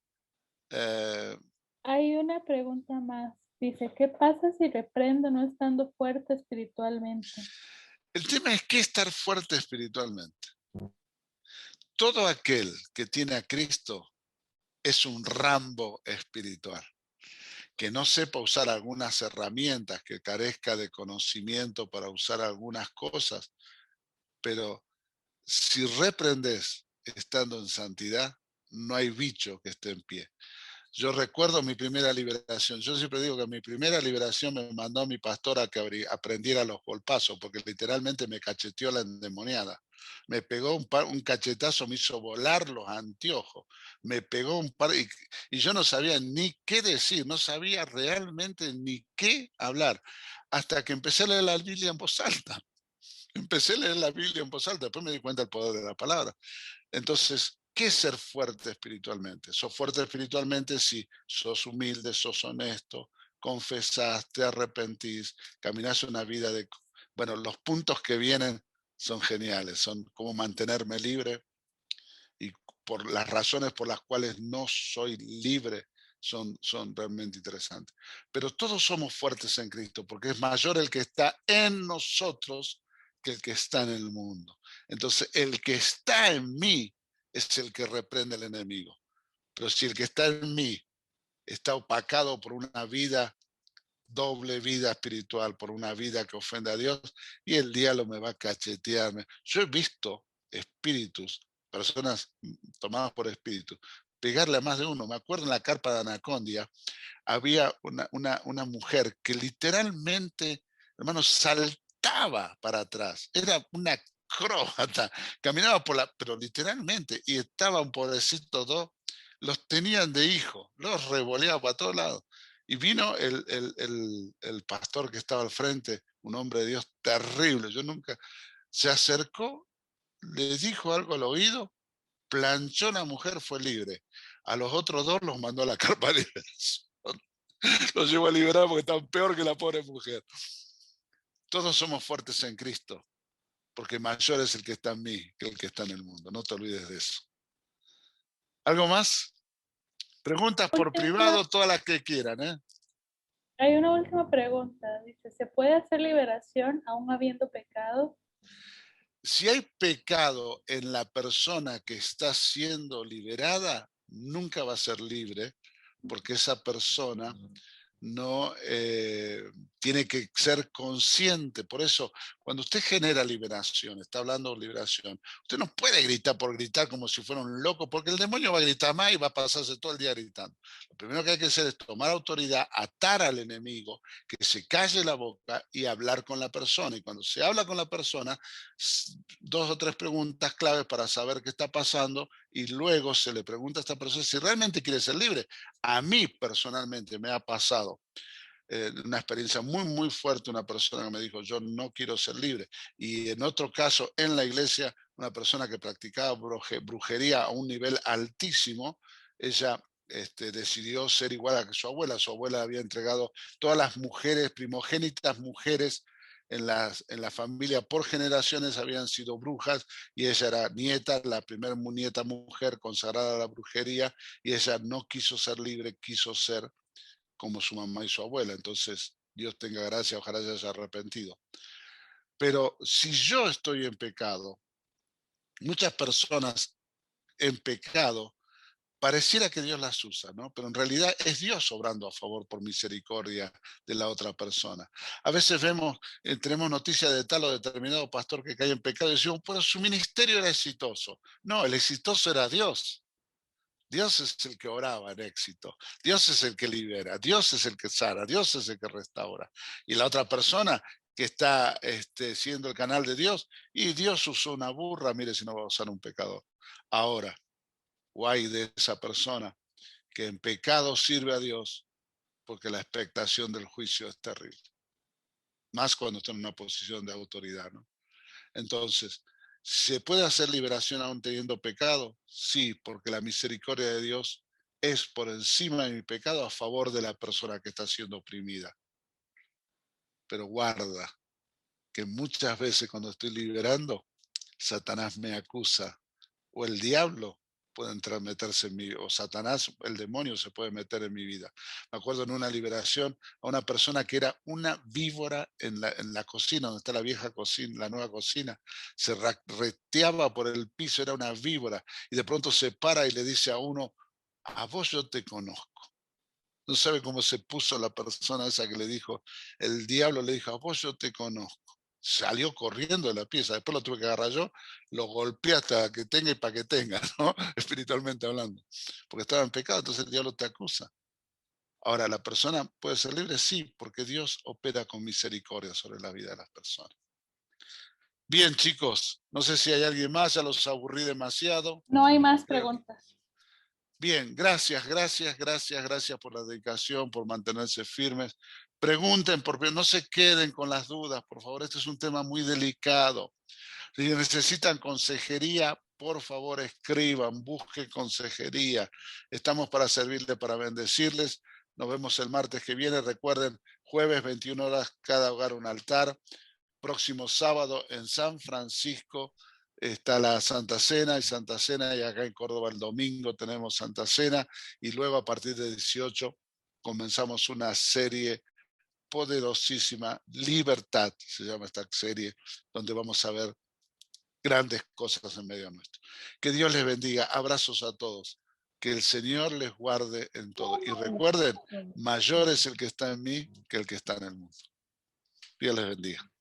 Hay una pregunta más. Dice, ¿qué pasa si reprendo no estando fuerte espiritualmente? El tema es qué estar fuerte espiritualmente. Todo aquel que tiene a Cristo es un Rambo espiritual. Que no sepa usar algunas herramientas, que carezca de conocimiento para usar algunas cosas, pero si reprendes estando en santidad, no hay bicho que esté en pie. Yo recuerdo mi primera liberación. Yo siempre digo que mi primera liberación me mandó mi pastor a que aprendiera los golpazos, porque literalmente me cacheteó la endemoniada. Me pegó un cachetazo, me hizo volar los anteojos. Me pegó un par y yo no sabía ni qué decir, no sabía realmente ni qué hablar, hasta que empecé a leer la Biblia en voz alta. Empecé a leer la Biblia en voz alta, después me di cuenta del poder de la palabra. Entonces, ¿qué es ser fuerte espiritualmente? Sos fuerte espiritualmente si sos humilde, sos honesto, confesás, te arrepentís, caminás una vida de... Bueno, los puntos que vienen son geniales, son cómo mantenerme libre y por las razones por las cuales no soy libre son realmente interesantes. Pero todos somos fuertes en Cristo porque es mayor el que está en nosotros que el que está en el mundo. Entonces, el que está en mí es el que reprende al enemigo. Pero si el que está en mí está opacado por una vida, doble vida espiritual, por una vida que ofende a Dios, y el diablo me va a cachetearme. Yo he visto espíritus, personas tomadas por espíritus, pegarle a más de uno. Me acuerdo en la carpa de Anacondia, había una mujer que literalmente, hermano, saltaba para atrás. Era una acróbata, caminaba pero literalmente, y estaba un pobrecito dos, los tenían de hijo, los revoleaba para todos lados. Y vino el pastor que estaba al frente, un hombre de Dios terrible, yo nunca, se acercó, le dijo algo al oído, planchó a la mujer, fue libre. A los otros dos los mandó a la carpa de liberación. Los llevó a liberar porque están peor que la pobre mujer. Todos somos fuertes en Cristo, porque mayor es el que está en mí que el que está en el mundo. No te olvides de eso. ¿Algo más? Preguntas por privado, todas las que quieran, ¿eh? Hay una última pregunta. Dice, ¿se puede hacer liberación aún habiendo pecado? Si hay pecado en la persona que está siendo liberada, nunca va a ser libre, porque esa persona no tiene que ser consciente. Por eso, cuando usted genera liberación, está hablando de liberación, usted no puede gritar por gritar como si fuera un loco, porque el demonio va a gritar más y va a pasarse todo el día gritando. Lo primero que hay que hacer es tomar autoridad, atar al enemigo, que se calle la boca y hablar con la persona. Y cuando se habla con la persona, 2 o 3 preguntas claves para saber qué está pasando, y luego se le pregunta a esta persona si realmente quiere ser libre. A mí personalmente me ha pasado una experiencia muy, muy fuerte, una persona que me dijo, yo no quiero ser libre. Y en otro caso, en la iglesia, una persona que practicaba brujería a un nivel altísimo, ella decidió ser igual a su abuela. Su abuela había entregado todas las mujeres, primogénitas mujeres, en la familia por generaciones habían sido brujas, y ella era nieta, la primera nieta mujer consagrada a la brujería, y ella no quiso ser libre, quiso ser como su mamá y su abuela. Entonces, Dios tenga gracia, ojalá se haya arrepentido. Pero si yo estoy en pecado, muchas personas en pecado, pareciera que Dios las usa, ¿no? Pero en realidad es Dios obrando a favor por misericordia de la otra persona. A veces vemos, tenemos noticias de tal o determinado pastor que cae en pecado y decimos, pero su ministerio era exitoso. No, el exitoso era Dios. Dios es el que oraba en éxito. Dios es el que libera. Dios es el que sana. Dios es el que restaura. Y la otra persona que está siendo el canal de Dios, y Dios usó una burra, mire si no va a usar un pecador. Ahora, guay de esa persona que en pecado sirve a Dios, porque la expectación del juicio es terrible. Más cuando está en una posición de autoridad, ¿no? Entonces, ¿se puede hacer liberación aún teniendo pecado? Sí, porque la misericordia de Dios es por encima de mi pecado a favor de la persona que está siendo oprimida. Pero guarda que muchas veces cuando estoy liberando, Satanás me acusa, o el diablo puede entrar, meterse en mí, o Satanás, el demonio se puede meter en mi vida. Me acuerdo en una liberación a una persona que era una víbora en la cocina, donde está la vieja cocina, la nueva cocina, se reteaba por el piso, era una víbora, y de pronto se para y le dice a uno, a vos yo te conozco. No sabe cómo se puso la persona esa que le dijo, el diablo le dijo, a vos yo te conozco. Salió corriendo de la pieza, después lo tuve que agarrar yo, lo golpeé hasta que tenga y para que tenga, ¿no? Espiritualmente hablando. Porque estaba en pecado, entonces el diablo te acusa. Ahora, ¿la persona puede ser libre? Sí, porque Dios opera con misericordia sobre la vida de las personas. Bien, chicos, no sé si hay alguien más, ya los aburrí demasiado. No hay más preguntas. Bien, gracias por la dedicación, por mantenerse firmes. Pregunten, no se queden con las dudas, por favor. Este es un tema muy delicado. Si necesitan consejería, por favor escriban, busquen consejería. Estamos para servirles, para bendecirles. Nos vemos el martes que viene. Recuerden, jueves 21 horas, cada hogar un altar. Próximo sábado en San Francisco está la Santa Cena y acá en Córdoba el domingo tenemos Santa Cena, y luego a partir de 18 comenzamos una serie poderosísima, Libertad se llama esta serie, donde vamos a ver grandes cosas en medio nuestro. Que Dios les bendiga, abrazos a todos, que el Señor les guarde en todo, y recuerden, mayor es el que está en mí que el que está en el mundo. Dios les bendiga.